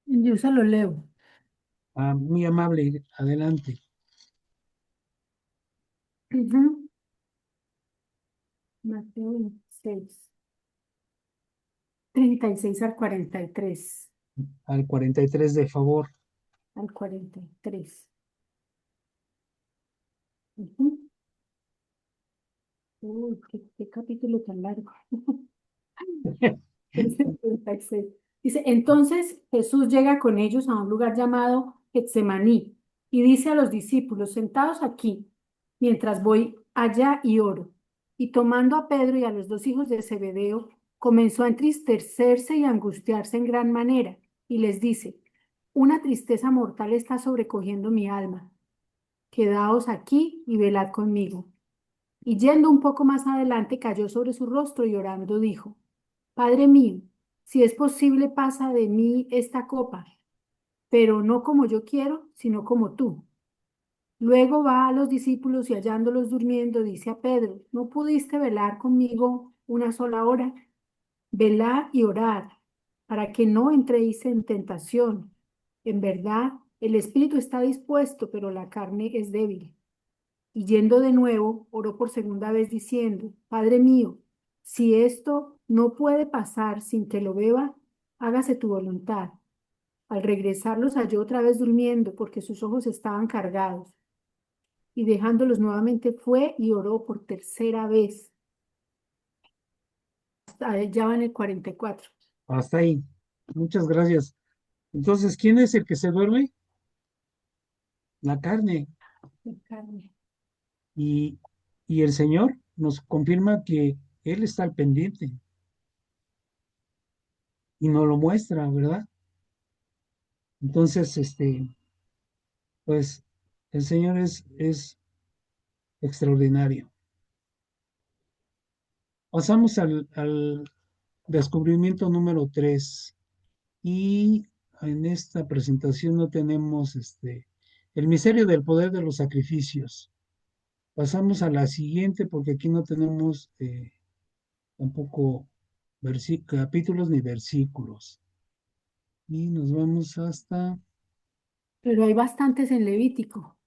Yo se lo leo. Ah, muy amable, adelante. Ujú. Mateo 26, 36 al 43. Al 43 de favor. Al 43. Ujú. Uy, qué capítulo tan largo. Es el 36. Dice, entonces Jesús llega con ellos a un lugar llamado Getsemaní y dice a los discípulos, sentados aquí, mientras voy allá y oro. Y tomando a Pedro y a los dos hijos de Zebedeo, comenzó a entristecerse y a angustiarse en gran manera, y les dice, una tristeza mortal está sobrecogiendo mi alma. Quedaos aquí y velad conmigo. Y yendo un poco más adelante, cayó sobre su rostro y orando dijo, Padre mío, si es posible, pasa de mí esta copa, pero no como yo quiero, sino como tú. Luego va a los discípulos y hallándolos durmiendo, dice a Pedro, ¿no pudiste velar conmigo una sola hora? Velad y orad, para que no entréis en tentación. En verdad, el espíritu está dispuesto, pero la carne es débil. Y yendo de nuevo, oró por segunda vez diciendo, Padre mío, si esto no puede pasar sin que lo beba, hágase tu voluntad. Al regresar los halló otra vez durmiendo porque sus ojos estaban cargados. Y dejándolos nuevamente fue y oró por tercera vez. Ya va en el 44. Hasta ahí. Muchas gracias. Entonces, ¿quién es el que se duerme? La carne. De carne. Y, y el Señor nos confirma que Él está al pendiente y nos lo muestra, ¿verdad? Entonces, pues el Señor es extraordinario. Pasamos al descubrimiento número 3 y en esta presentación no tenemos el misterio del poder de los sacrificios. Pasamos a la siguiente porque aquí no tenemos tampoco capítulos ni versículos. Y nos vamos hasta Pero hay bastantes en Levítico,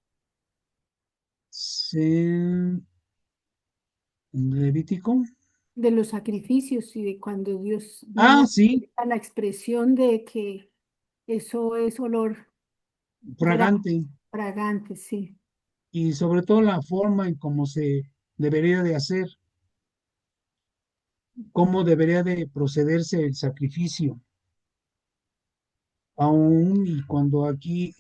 en Levítico. de los sacrificios y de cuando Dios Ah, mismo sí, a la expresión de que eso es olor fragante. fragante, sí. Y sobre todo la forma en cómo se debería de hacer, cómo debería de procederse el sacrificio, aún y cuando aquí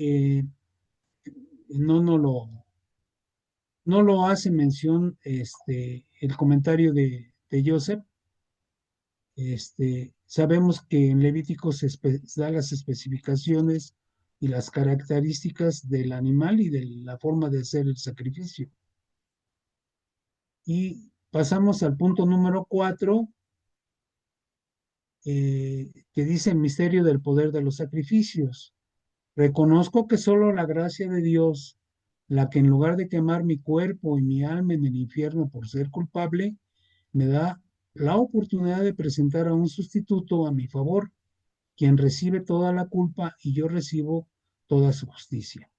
no, no lo hace mención el comentario de Joseph. Sabemos que en Levítico da las especificaciones y las características del animal y de la forma de hacer el sacrificio. Y pasamos al punto número 4, que dice el misterio del poder de los sacrificios. Reconozco que solo la gracia de Dios, la que en lugar de quemar mi cuerpo y mi alma en el infierno por ser culpable, me da la oportunidad de presentar a un sustituto a mi favor, quien recibe toda la culpa y yo recibo toda su justicia.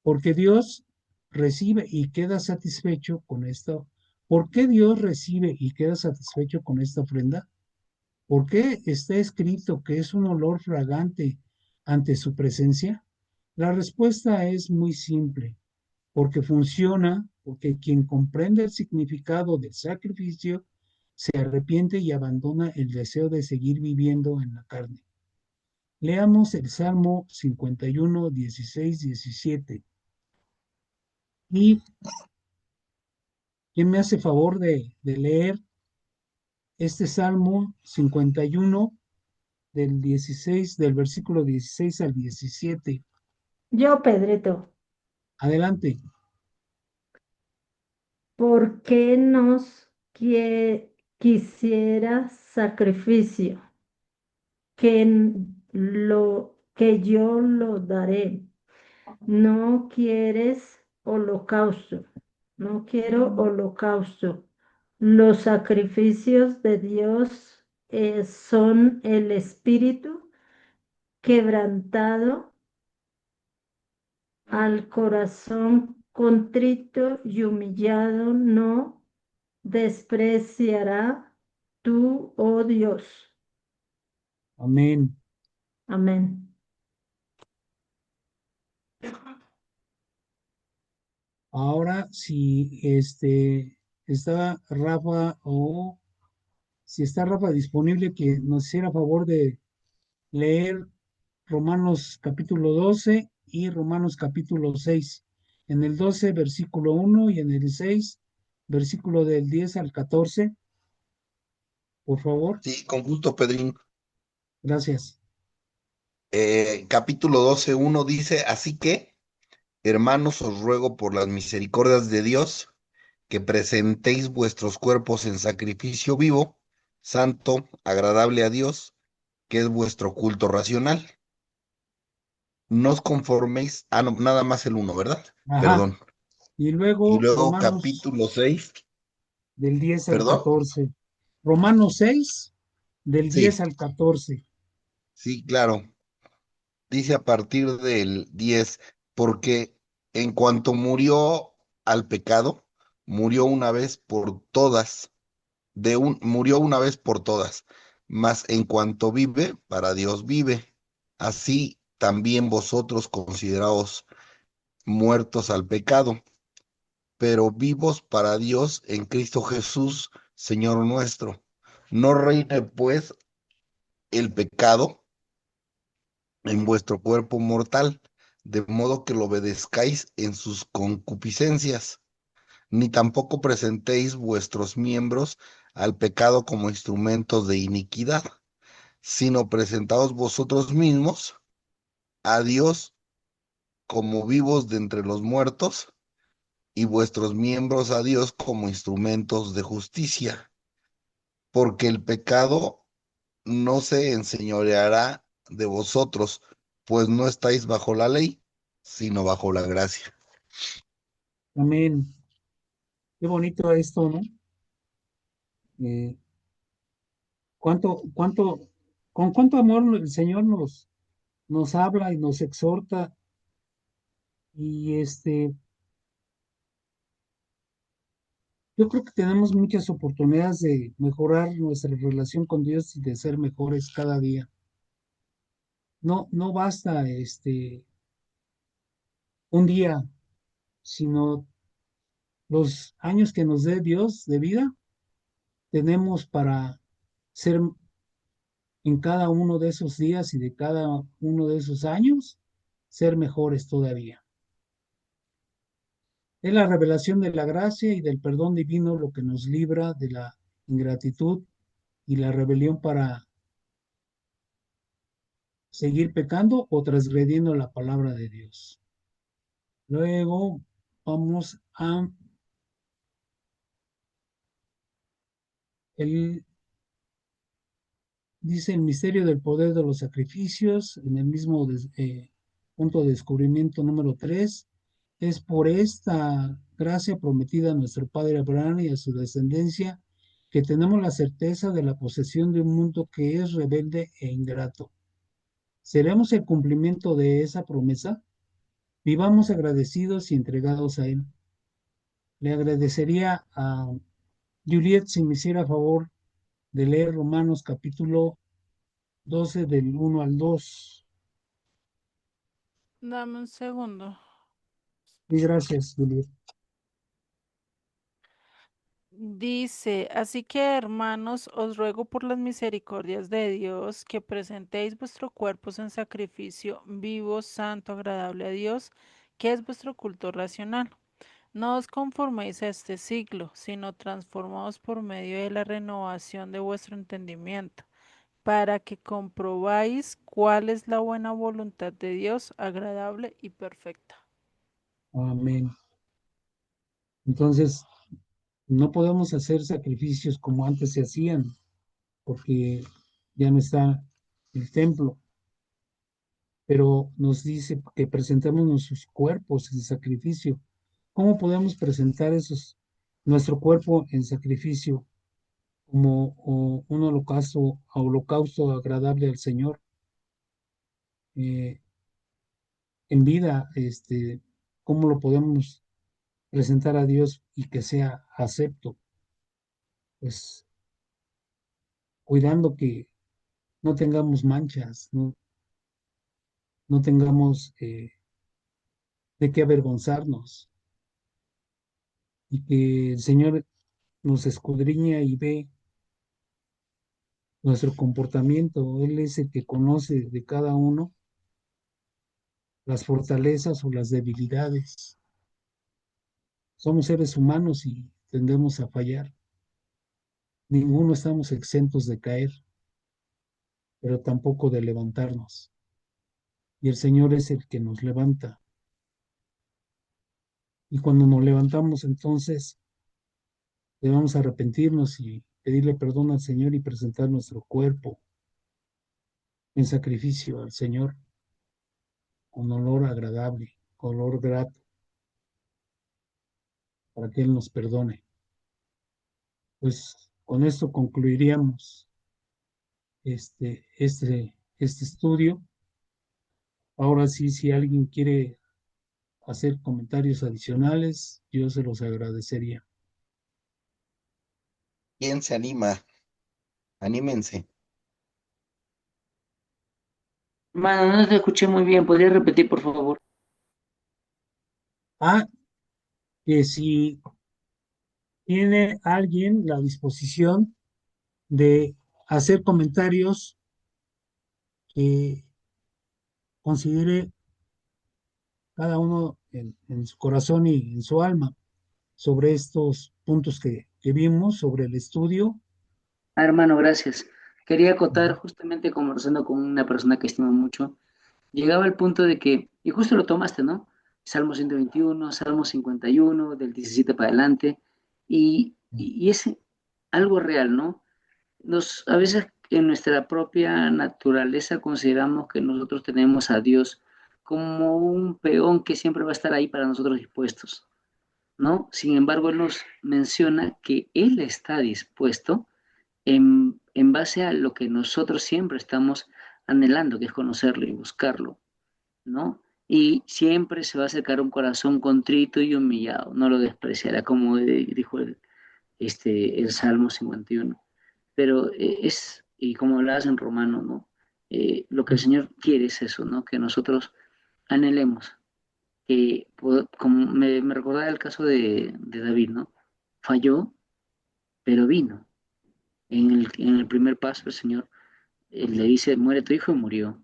Porque Dios recibe y queda satisfecho con esto. ¿Por qué Dios recibe y queda satisfecho con esta ofrenda? ¿Por qué está escrito que es un olor fragante ante su presencia? La respuesta es muy simple, porque funciona, porque quien comprende el significado del sacrificio se arrepiente y abandona el deseo de seguir viviendo en la carne. Leamos el Salmo 51, 16, 17. ¿Y quién me hace favor de leer este Salmo 51 del 16, del versículo 16 al 17? Yo, Pedrito, Adelante. ¿por qué quisiera sacrificio? Que yo lo daré. No quieres holocausto. No quiero holocausto. Los sacrificios de Dios son el espíritu quebrantado, al corazón contrito y humillado no despreciará tú, oh Dios. Amén. Amén. Ahora, si está Rafa o si está Rafa disponible, que nos hiciera favor de leer Romanos capítulo 12 y Romanos capítulo 6. En el 12, versículo 1 y en el 6, versículo del 10 al 14, por favor. Sí, con gusto, Pedrín. Gracias. Capítulo 12:1 dice, así que, hermanos, os ruego por las misericordias de Dios que presentéis vuestros cuerpos en sacrificio vivo, santo, agradable a Dios, que es vuestro culto racional. No os conforméis, no, nada más el uno, ¿verdad? Ajá. Perdón. Y Y luego luego Romanos capítulo 6, del 10 al perdón. 14. Romanos 6, del Sí, 10 al 14. sí, claro. Dice a partir del 10 porque en cuanto murió al pecado, murió una vez por todas, murió una vez por todas, mas en cuanto vive, para Dios vive. Así también vosotros consideraos muertos al pecado, pero vivos para Dios en Cristo Jesús, Señor nuestro. No reine pues el pecado en vuestro cuerpo mortal, de modo que lo obedezcáis en sus concupiscencias, ni tampoco presentéis vuestros miembros al pecado como instrumentos de iniquidad, sino presentaos vosotros mismos a Dios como vivos de entre los muertos y vuestros miembros a Dios como instrumentos de justicia, porque el pecado no se enseñoreará de vosotros, pues no estáis bajo la ley, sino bajo la gracia. Amén. Qué bonito esto, ¿no? Eh, cuánto, con cuánto amor el Señor nos habla y nos exhorta. Y yo creo que tenemos muchas oportunidades de mejorar nuestra relación con Dios y de ser mejores cada día. No, no basta un día, sino los años que nos dé Dios de vida, tenemos para ser en cada uno de esos días y de cada uno de esos años, ser mejores todavía. Es la revelación de la gracia y del perdón divino lo que nos libra de la ingratitud y la rebelión para seguir pecando o transgrediendo la palabra de Dios. Luego vamos a el dice el misterio del poder de los sacrificios en el mismo punto de descubrimiento número 3. Es por esta gracia prometida a nuestro padre Abraham y a su descendencia que tenemos la certeza de la posesión de un mundo que es rebelde e ingrato. ¿Seremos el cumplimiento de esa promesa? Vivamos agradecidos y entregados a Él. Le agradecería a Juliet si me hiciera favor de leer Romanos capítulo 12 del 1 al 2. Dame un segundo. Y gracias, Juliet. Dice, así que hermanos, os ruego por las misericordias de Dios que presentéis vuestros cuerpos en sacrificio vivo, santo, agradable a Dios, que es vuestro culto racional. No os conforméis a este siglo, sino transformaos por medio de la renovación de vuestro entendimiento, para que comprobáis cuál es la buena voluntad de Dios, agradable y perfecta. Amén. Entonces, no podemos hacer sacrificios como antes se hacían, porque ya no está el templo, pero nos dice que presentamos nuestros cuerpos en sacrificio. ¿Cómo podemos presentar nuestro cuerpo en sacrificio como un holocausto agradable al Señor? En vida, ¿cómo lo podemos presentar a Dios y que sea acepto? Pues cuidando que no tengamos manchas, no tengamos de qué avergonzarnos y que el Señor nos escudriña y ve nuestro comportamiento. Él es el que conoce de cada uno las fortalezas o las debilidades. Somos seres humanos y tendemos a fallar. Ninguno estamos exentos de caer, pero tampoco de levantarnos. Y el Señor es el que nos levanta. Y cuando nos levantamos, entonces debemos arrepentirnos y pedirle perdón al Señor y presentar nuestro cuerpo en sacrificio al Señor con olor agradable, con olor grato, para que Él nos perdone. Pues con esto concluiríamos este estudio. Ahora sí, si alguien quiere hacer comentarios adicionales, yo se los agradecería. ¿Quién se anima? Anímense. Mano, no te escuché muy bien. ¿Podrías repetir, por favor? Ah, que si tiene alguien la disposición de hacer comentarios que considere cada uno en su corazón y en su alma sobre estos puntos que vimos, sobre el estudio. Ah, hermano, gracias. Quería acotar, justamente conversando con una persona que estimo mucho, llegaba al punto de que, y justo lo tomaste, ¿no? Salmo 121, Salmo 51, del 17 para adelante, y es algo real, ¿no? A veces en nuestra propia naturaleza consideramos que nosotros tenemos a Dios como un peón que siempre va a estar ahí para nosotros dispuestos, ¿no? Sin embargo, Él nos menciona que Él está dispuesto en base a lo que nosotros siempre estamos anhelando, que es conocerlo y buscarlo, ¿no? Y siempre se va a acercar un corazón contrito y humillado, no lo despreciará, como dijo el Salmo 51. Pero y como hablabas en Romano, ¿no? Lo que el Señor quiere es eso, ¿no? Que nosotros anhelemos, como me recordaba el caso de David, ¿no? Falló, pero vino. En el primer paso, el Señor le dice, muere tu hijo, y murió,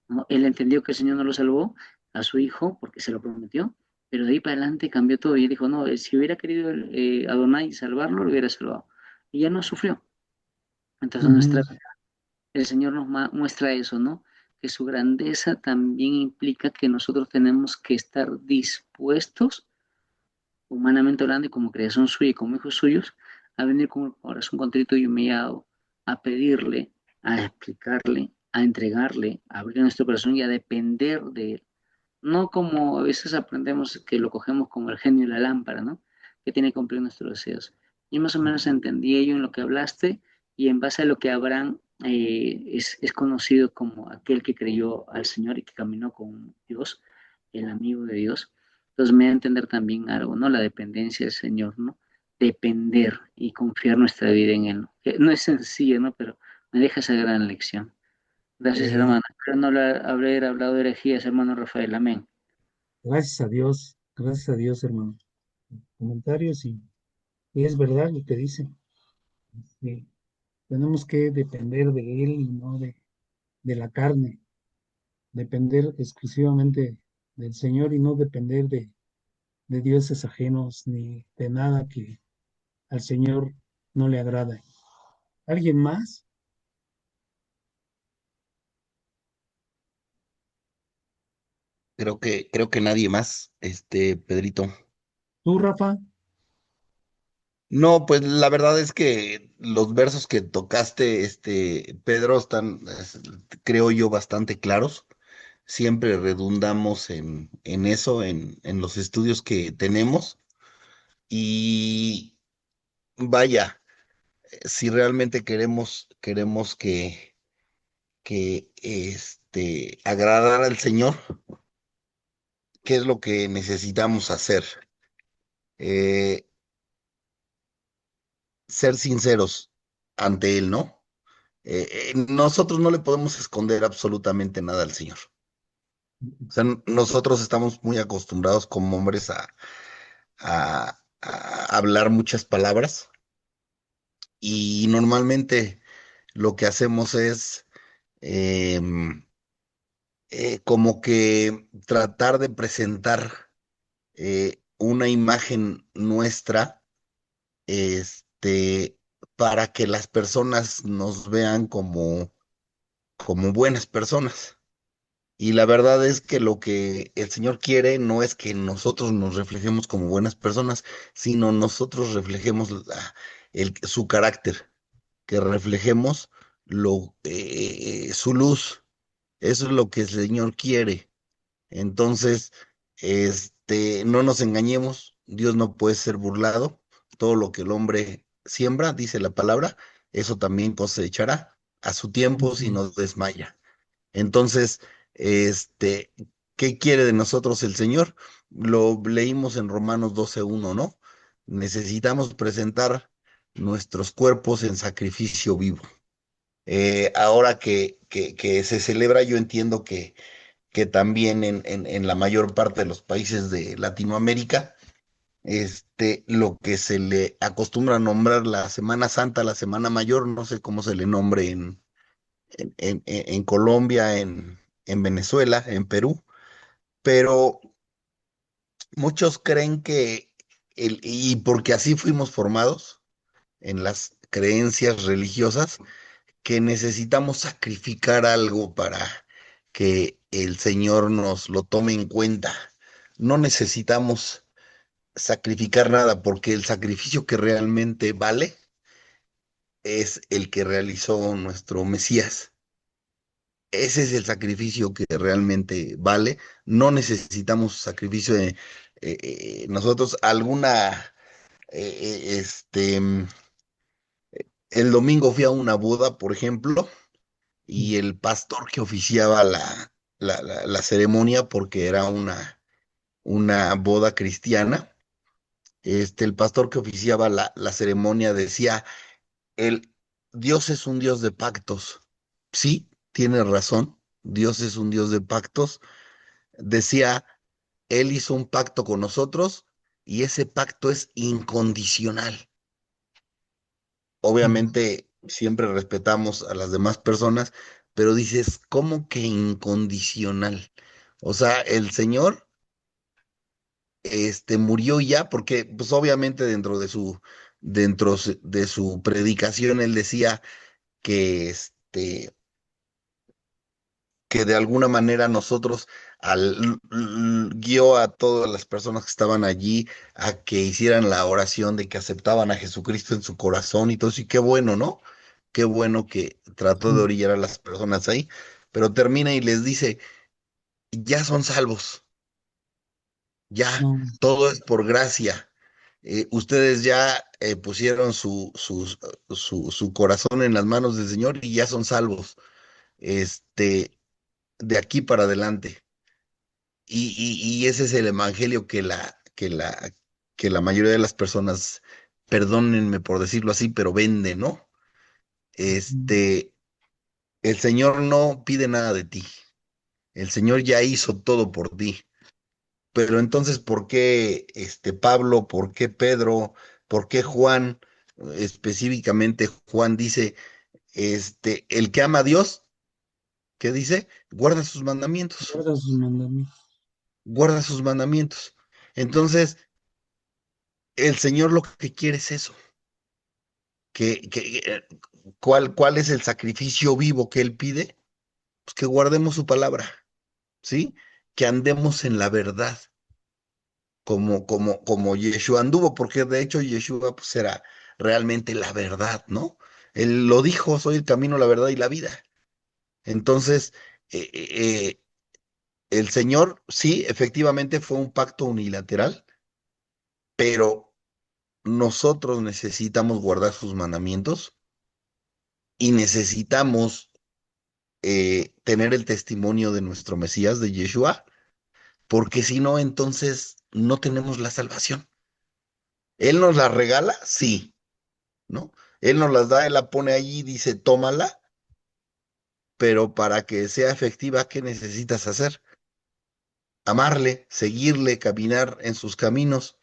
¿no? Él entendió que el Señor no lo salvó a su hijo porque se lo prometió, pero de ahí para adelante cambió todo y él dijo, no, si hubiera querido Adonai salvarlo, lo hubiera salvado. Y ya no sufrió. Entonces Ujú. el Señor nos muestra eso, ¿no? Que su grandeza también implica que nosotros tenemos que estar dispuestos, humanamente hablando y como creación suya y como hijos suyos, a venir con el corazón contrito y humillado, a pedirle, a explicarle, a entregarle, a abrir nuestro corazón y a depender de él. No como a veces aprendemos que lo cogemos como el genio de la lámpara, ¿no? Que tiene que cumplir nuestros deseos. Y más o menos entendí ello en lo que hablaste y en base a lo que Abraham es conocido como aquel que creyó al Señor y que caminó con Dios, el amigo de Dios. Entonces me da a entender también algo, ¿no? La dependencia del Señor, ¿no? Depender y confiar nuestra vida en Él, ¿no? Que no es sencillo, ¿no? Pero me deja esa gran lección. Gracias, Eh, hermano. Espero no haber hablado de herejías, hermano Rafael. Amén. gracias a Dios, hermano. Comentarios y es verdad lo que dice. Que tenemos que depender de Él y no de la carne, depender exclusivamente del Señor y no depender de dioses ajenos ni de nada que al Señor no le agrada. ¿Alguien más? Creo que nadie más, Pedrito. ¿Tú, Rafa? No, pues la verdad es que los versos que tocaste, Pedro, están, creo yo, bastante claros. Siempre redundamos en eso, en los estudios que tenemos. Y vaya, si realmente queremos que agradar al Señor, ¿qué es lo que necesitamos hacer? Eh, Ser sinceros ante Él, ¿no? Nosotros no le podemos esconder absolutamente nada al Señor. O sea, nosotros estamos muy acostumbrados como hombres a hablar muchas palabras y normalmente lo que hacemos es em, como que tratar de presentar una imagen nuestra, este, para que las personas nos vean como buenas personas. Y la verdad es que lo que el Señor quiere no es que nosotros nos reflejemos como buenas personas, sino nosotros reflejemos su carácter, que reflejemos su luz. Eso es lo que el Señor quiere. Entonces, no nos engañemos, Dios no puede ser burlado. Todo lo que el hombre siembra, dice la palabra, eso también cosechará a su tiempo si no desmaya. Entonces, este, ¿qué quiere de nosotros el Señor? Lo leímos en Romanos 12:1, ¿no? Necesitamos presentar nuestros cuerpos en sacrificio vivo. Ahora que se celebra, yo entiendo que también en la mayor parte de los países de Latinoamérica, lo que se le acostumbra a nombrar la Semana Santa, la Semana Mayor, no sé cómo se le nombre en Colombia, en Venezuela, en Perú, pero muchos creen y porque así fuimos formados en las creencias religiosas, que necesitamos sacrificar algo para que el Señor nos lo tome en cuenta. No necesitamos sacrificar nada porque el sacrificio que realmente vale es el que realizó nuestro Mesías. Ese es el sacrificio que realmente vale. No necesitamos sacrificio de nosotros. El domingo fui a una boda, por ejemplo, y el pastor que oficiaba la ceremonia, porque era una boda cristiana, el pastor que oficiaba la ceremonia decía, el Dios es un Dios de pactos. Sí, tiene razón, Dios es un Dios de pactos. Decía, Él hizo un pacto con nosotros y ese pacto es incondicional. Obviamente siempre respetamos a las demás personas, pero dices, ¿cómo que incondicional? O sea, el Señor, murió ya, porque, pues, obviamente dentro de su predicación, él decía que, que de alguna manera nosotros guió a todas las personas que estaban allí a que hicieran la oración de que aceptaban a Jesucristo en su corazón y todo eso, y qué bueno, ¿no? Qué bueno que trató de orillar a las personas ahí, pero termina y les dice, ya son salvos, ya, No, todo es por gracia. Ustedes ya pusieron su corazón en las manos del Señor y ya son salvos, este, de aquí para adelante. Y ese es el evangelio que la mayoría de las personas, perdónenme por decirlo así, pero venden, ¿no? Este, el Señor no pide nada de ti. El Señor ya hizo todo por ti. Pero entonces, ¿por qué Pablo, por qué Pedro, por qué Juan, específicamente Juan dice, el que ama a Dios, ¿qué dice? Guarda sus mandamientos, Guarda sus mandamientos. guarda sus mandamientos. Entonces, el Señor lo que quiere es eso, que ¿cuál es el sacrificio vivo que Él pide? Pues que guardemos su palabra, ¿sí? Que andemos en la verdad, como Yeshua anduvo, porque de hecho Yeshua pues era realmente la verdad, ¿no? Él lo dijo, soy el camino, la verdad y la vida. Entonces, eh, eh, eh, el Señor, sí, efectivamente fue un pacto unilateral, pero nosotros necesitamos guardar sus mandamientos y necesitamos tener el testimonio de nuestro Mesías, de Yeshua, porque si no, entonces no tenemos la salvación. Él nos la regala, sí, ¿no? Él nos las da, él la pone allí y dice, tómala, pero para que sea efectiva, ¿qué necesitas hacer? Amarle, seguirle, caminar en sus caminos.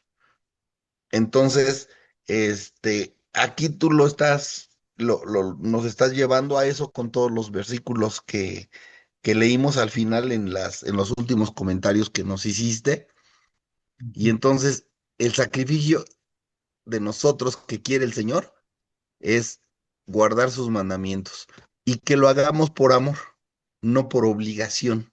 Entonces, aquí tú nos estás llevando a eso con todos los versículos que leímos al final en los últimos comentarios que nos hiciste. Y entonces, el sacrificio de nosotros que quiere el Señor es guardar sus mandamientos y que lo hagamos por amor, no por obligación,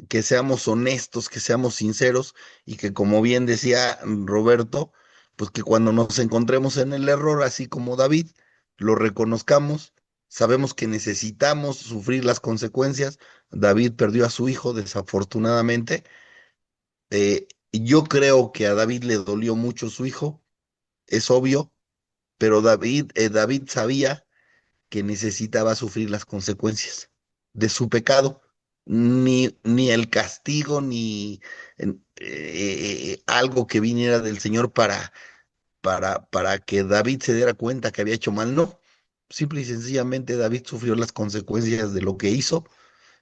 que seamos honestos, que seamos sinceros y que como bien decía Roberto, pues que cuando nos encontremos en el error, así como David, lo reconozcamos, sabemos que necesitamos sufrir las consecuencias. David perdió a su hijo desafortunadamente. Yo creo que a David le dolió mucho su hijo, es obvio, pero David sabía que necesitaba sufrir las consecuencias de su pecado. Ni el castigo, ni algo que viniera del Señor para que David se diera cuenta que había hecho mal, no. Simple y sencillamente David sufrió las consecuencias de lo que hizo.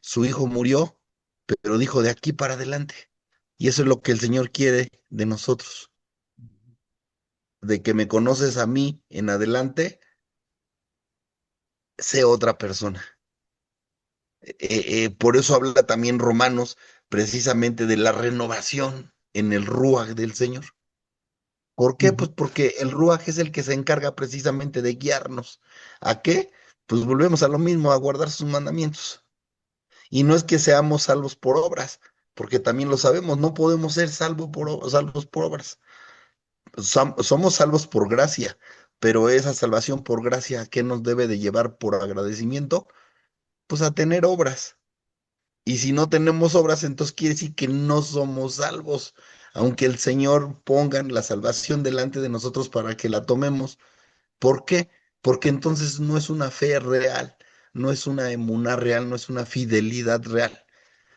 Su hijo murió, pero dijo de aquí para adelante. Y eso es lo que el Señor quiere de nosotros, de que me conoces a mí en adelante, sé otra persona. Por eso habla también Romanos precisamente de la renovación en el Ruach del Señor. ¿Por qué? Pues porque el Ruach es el que se encarga precisamente de guiarnos. ¿A qué? Pues volvemos a lo mismo, a guardar sus mandamientos. Y no es que seamos salvos por obras, porque también lo sabemos, no podemos ser salvos por obras. Somos salvos por gracia, pero esa salvación por gracia, ¿a qué nos debe de llevar por agradecimiento? Pues a tener obras. Y si no tenemos obras, entonces quiere decir que no somos salvos, aunque el Señor ponga la salvación delante de nosotros para que la tomemos. ¿Por qué? Porque entonces no es una fe real, no es una emuná real, no es una fidelidad real.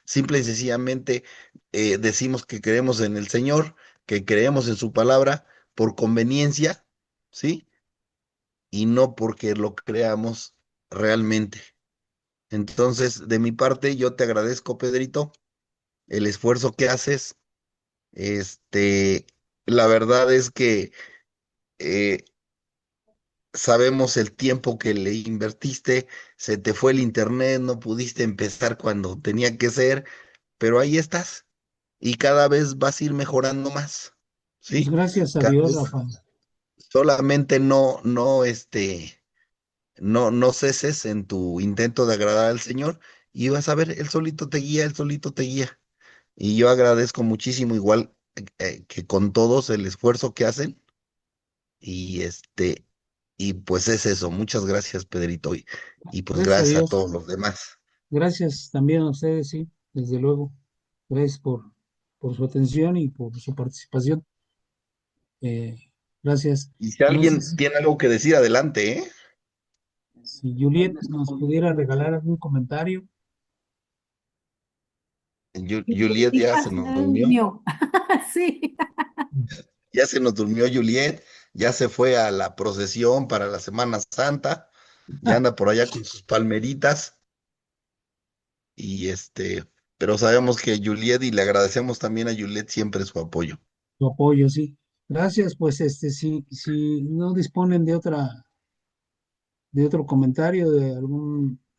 Simple y sencillamente decimos que creemos en el Señor, que creemos en su palabra por conveniencia, ¿sí? Y no porque lo creamos realmente. Entonces, de mi parte, yo te agradezco, Pedrito, el esfuerzo que haces. Este, la verdad es que eh, sabemos el tiempo que le invertiste, se te fue el internet, no pudiste empezar cuando tenía que ser, pero ahí estás y cada vez vas a ir mejorando más, Pues ¿sí? gracias a Cada Dios, vez Rafa. solamente no ceses en tu intento de agradar al Señor y vas a ver, Él solito te guía, Él solito te guía. Y yo agradezco muchísimo, igual que con todos el esfuerzo que hacen. Y y pues es eso. Muchas gracias, Pedrito. Y pues Gracias a gracias a Dios. todos los demás. Gracias también a ustedes, sí, desde luego. Gracias por su atención y por su participación. Eh, gracias. Y si No sé alguien tiene algo que decir, adelante, ¿eh? si Juliet nos pudiera regalar algún comentario. Juliet ya Hija se se nos durmió. durmió. Sí. Ya se nos durmió Juliet, ya se fue a la procesión para la Semana Santa, ya anda por allá con sus palmeritas y pero sabemos que Juliet y le agradecemos también a Juliet siempre su apoyo. Tu apoyo, sí. Gracias, pues si no disponen de otro comentario, de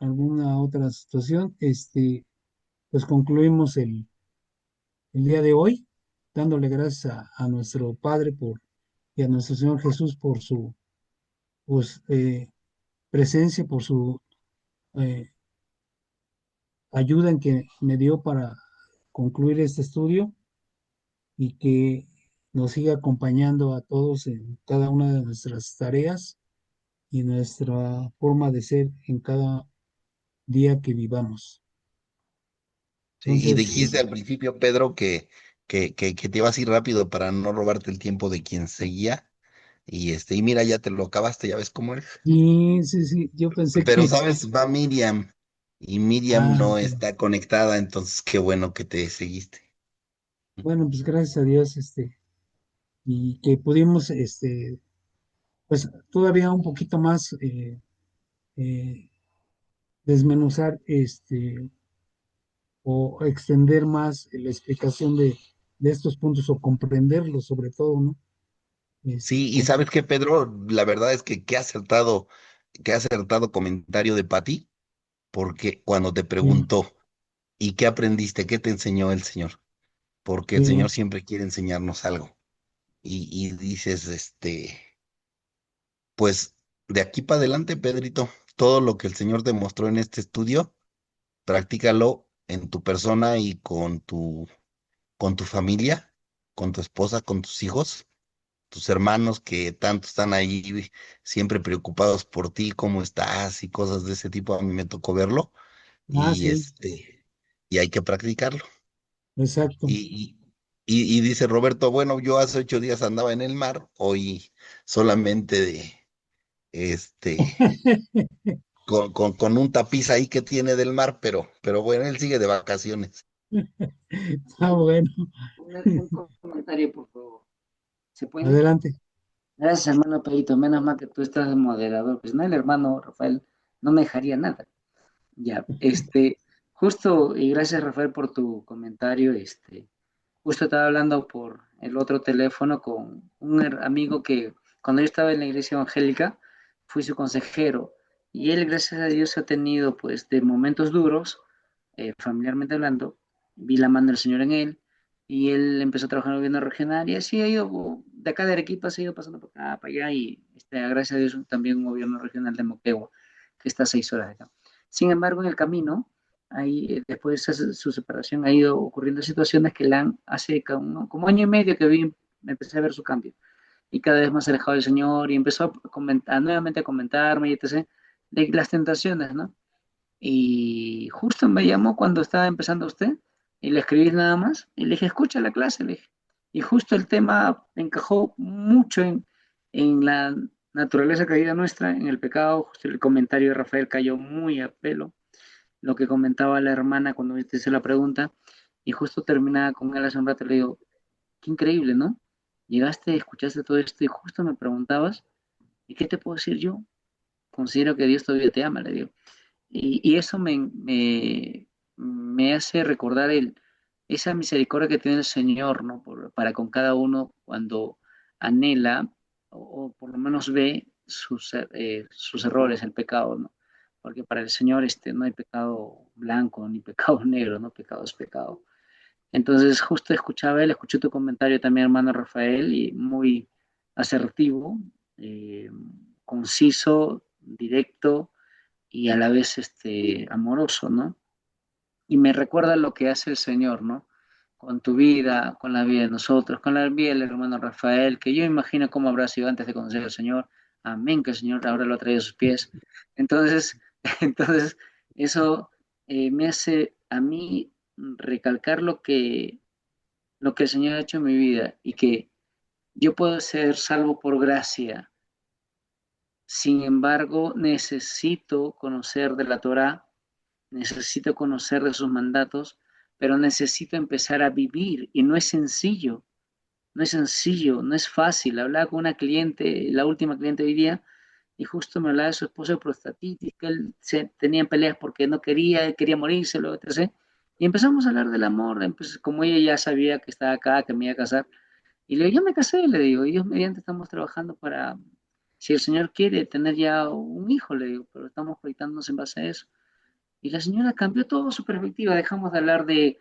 alguna otra situación, pues concluimos el día de hoy, dándole gracias a nuestro Padre y a nuestro Señor Jesús por su pues, presencia, por su eh, ayuda en que me dio para concluir este estudio y que nos siga acompañando a todos en cada una de nuestras tareas y nuestra forma de ser en cada día que vivamos. Sí, y Entonces, dijiste al principio, Pedro, que te ibas a ir rápido para no robarte el tiempo de quien seguía. Y mira, ya te lo acabaste, ya ves cómo es. sí, yo pensé Pero, que, ¿sabes? Va Miriam y Miriam no ok. está conectada, entonces qué bueno que te seguiste. Bueno, pues gracias a Dios, y que pudimos, pues todavía un poquito más eh, desmenuzar, o extender más la explicación de estos puntos o comprenderlos sobre todo, ¿no? Sí, y Como, sabes qué, Pedro, la verdad es que qué acertado comentario de Pati, porque cuando te sí, preguntó, ¿y qué aprendiste? ¿Qué te enseñó el Señor? Porque el Señor sí, siempre quiere enseñarnos algo. Y dices, pues de aquí para adelante, Pedrito, todo lo que el Señor te mostró en este estudio, practícalo en tu persona y con tu familia, con tu esposa, con tus hijos, tus hermanos que tanto están ahí siempre preocupados por ti, cómo estás y cosas de ese tipo. A mí me tocó verlo y sí, y hay que practicarlo. exacto. Y, y dice Roberto, bueno, yo hace 8 días andaba en el mar, hoy solamente este, con un tapiz ahí que tiene del mar, pero bueno, él sigue de vacaciones. Ah, bueno, Un comentario, por favor. ¿Se puede? adelante. Gracias, hermano Pedrito. Menos mal que tú estás de moderador. Pues no, el hermano Rafael no me dejaría nada. Ya, justo, y gracias, Rafael, por tu comentario. Justo estaba hablando por el otro teléfono con un amigo que cuando yo estaba en la iglesia evangélica, fui su consejero. Y él, gracias a Dios, ha tenido, pues, de momentos duros, familiarmente hablando, vi la mano del Señor en él, y él empezó a trabajar en el gobierno regional, y así ha ido, de acá de Arequipa se ha ido pasando por acá, para allá, y gracias a Dios también un gobierno regional de Moquegua, que está a 6 horas de acá. Sin embargo, en el camino, ahí, después de su separación, ha ido ocurriendo situaciones que la han, hace como año y medio que vi, empecé a ver su cambio, y cada vez más alejado del Señor, y empezó a comentar, nuevamente a comentarme, y etc., de las tentaciones, ¿no? Y justo me llamó cuando estaba empezando usted y le escribí nada más y le dije, escucha la clase, le dije. Y justo el tema encajó mucho en la naturaleza caída nuestra, en el pecado. Justo el comentario de Rafael cayó muy a pelo, lo que comentaba la hermana cuando me hice la pregunta. Y justo terminaba con él hace un rato, le digo, qué increíble, ¿no? Llegaste, escuchaste todo esto y justo me preguntabas, ¿y qué te puedo decir yo? Considero que Dios todavía te ama, le digo. Y eso me hace recordar esa misericordia que tiene el Señor, ¿no? Para con cada uno cuando anhela o por lo menos ve sus errores, el pecado, ¿no? Porque para el Señor no hay pecado blanco ni pecado negro, ¿no? Pecado es pecado. Entonces, justo escuchaba él, escuché tu comentario también, hermano Rafael, y muy asertivo, eh, conciso, directo y a la vez amoroso, ¿no? Y me recuerda lo que hace el Señor, ¿no? Con tu vida, con la vida de nosotros, con la vida del hermano Rafael, que yo imagino cómo habrá sido antes de conocer al Señor. Amén, que el Señor ahora lo ha traído a sus pies. Entonces, entonces eso me hace a mí recalcar lo que el Señor ha hecho en mi vida y que Yo puedo ser salvo por gracia. Sin embargo, necesito conocer de la Torá, necesito conocer de sus mandatos, pero necesito empezar a vivir y no es sencillo. No es sencillo, no es fácil. Hablaba con una cliente, la última cliente hoy día, y justo me hablaba de su esposo de prostatitis, que él tenía peleas porque no quería, él quería morirse, luego, etc. Y empezamos a hablar del amor, como ella ya sabía que estaba acá, que me iba a casar, y le digo, yo me casé, le digo, y Dios mediante estamos trabajando para, si el Señor quiere, tener ya un hijo, le digo, pero estamos proyectándonos en base a eso. Y la señora cambió toda su perspectiva, dejamos de hablar de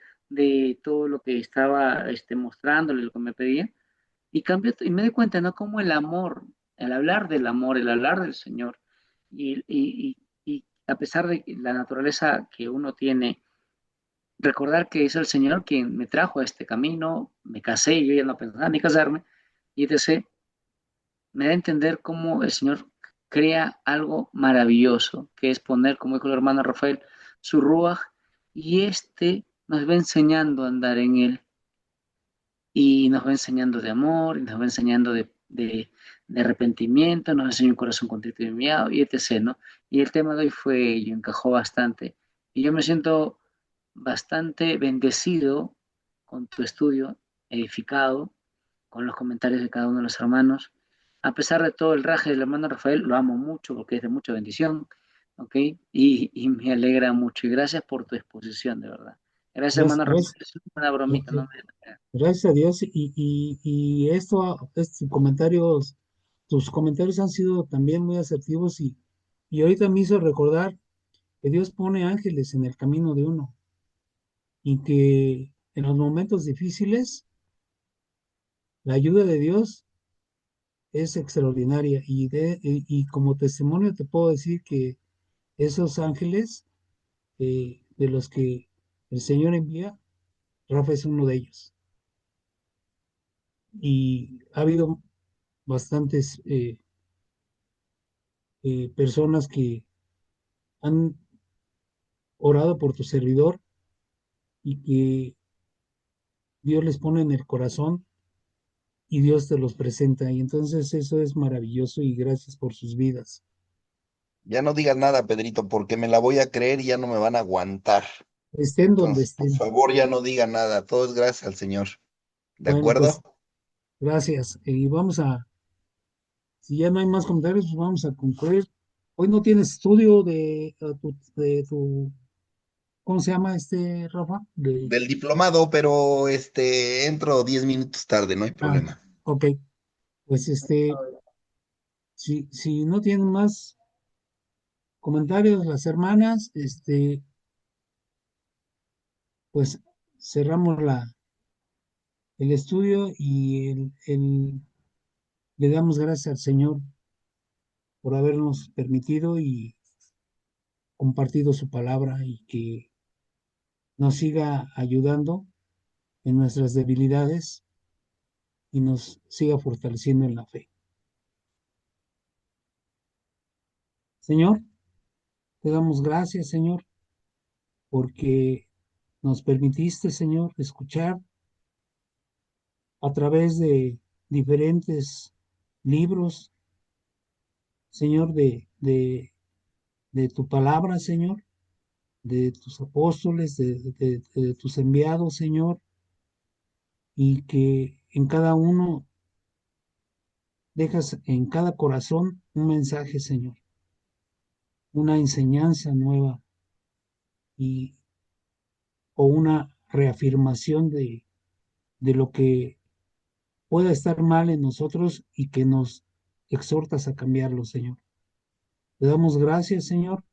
todo lo que estaba mostrándole, lo que me pedía, y cambió, y me di cuenta, ¿no? Cómo el amor, el hablar del amor, el hablar del Señor, y a pesar de la naturaleza que uno tiene, recordar que es el Señor quien me trajo a este camino, me casé, yo ya no pensaba ni casarme, y etc., me da a entender cómo el Señor crea algo maravilloso, que es poner, como dijo el hermano Rafael, su ruaj, y nos va enseñando a andar en él y nos va enseñando de amor, y nos va enseñando de arrepentimiento, nos enseña un corazón contrito y humillado, y etc., ¿no? Y el tema de hoy fue, yo encajó bastante. Y yo me siento bastante bendecido con tu estudio, edificado, con los comentarios de cada uno de los hermanos. A pesar de todo el raje del hermano Rafael, lo amo mucho porque es de mucha bendición, ¿ok? Y me alegra mucho. Y gracias por tu exposición, de verdad. Gracias, Gracias, hermano Rafael. gracias, Es una bromita, no me... gracias a Dios. Y estos comentarios, tus comentarios han sido también muy asertivos y ahorita me hizo recordar que Dios pone ángeles en el camino de uno y que en los momentos difíciles la ayuda de Dios es extraordinaria y como testimonio te puedo decir que esos ángeles de los que el Señor envía, Rafa es uno de ellos. Y ha habido bastantes personas que han orado por tu servidor y que Dios les pone en el corazón y Dios te los presenta. Y entonces eso es maravilloso y gracias por sus vidas. Ya no digas nada, Pedrito, porque me la voy a creer y ya no me van a aguantar. Estén donde Entonces, por estén. favor, ya no diga nada. Todo es gracias al Señor. ¿De Bueno, pues acuerdo? gracias. Y si ya no hay más comentarios, pues vamos a concluir. Hoy no tienes estudio de tu, ¿cómo se llama Rafa? Del diplomado, pero entro 10 minutos tarde, no hay Ah, problema. ok. Pues si no tienen más comentarios las hermanas, pues cerramos el estudio y le damos gracias al Señor por habernos permitido y compartido su palabra y que nos siga ayudando en nuestras debilidades y nos siga fortaleciendo en la fe. Señor, te damos gracias, Señor, porque nos permitiste, Señor, escuchar a través de diferentes libros, Señor, de tu palabra, Señor, de tus apóstoles, de tus enviados, Señor, y que en cada uno dejas en cada corazón un mensaje, Señor, una enseñanza nueva y o una reafirmación de lo que pueda estar mal en nosotros y que nos exhortas a cambiarlo, Señor. Te damos gracias, Señor,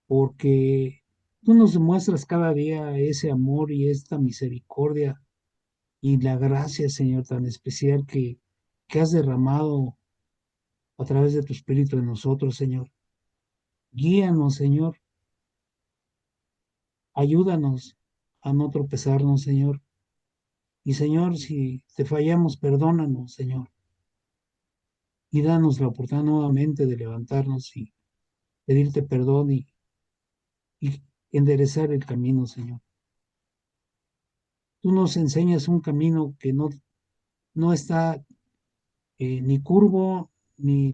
porque tú nos demuestras cada día ese amor y esta misericordia y la gracia, Señor, tan especial que has derramado a través de tu Espíritu en nosotros, Señor. Guíanos, Señor. Ayúdanos a no tropezarnos, Señor. Y, Señor, si te fallamos, perdónanos, Señor. Y danos la oportunidad nuevamente de levantarnos y pedirte perdón y enderezar el camino, Señor. Tú nos enseñas un camino que no está ni curvo, ni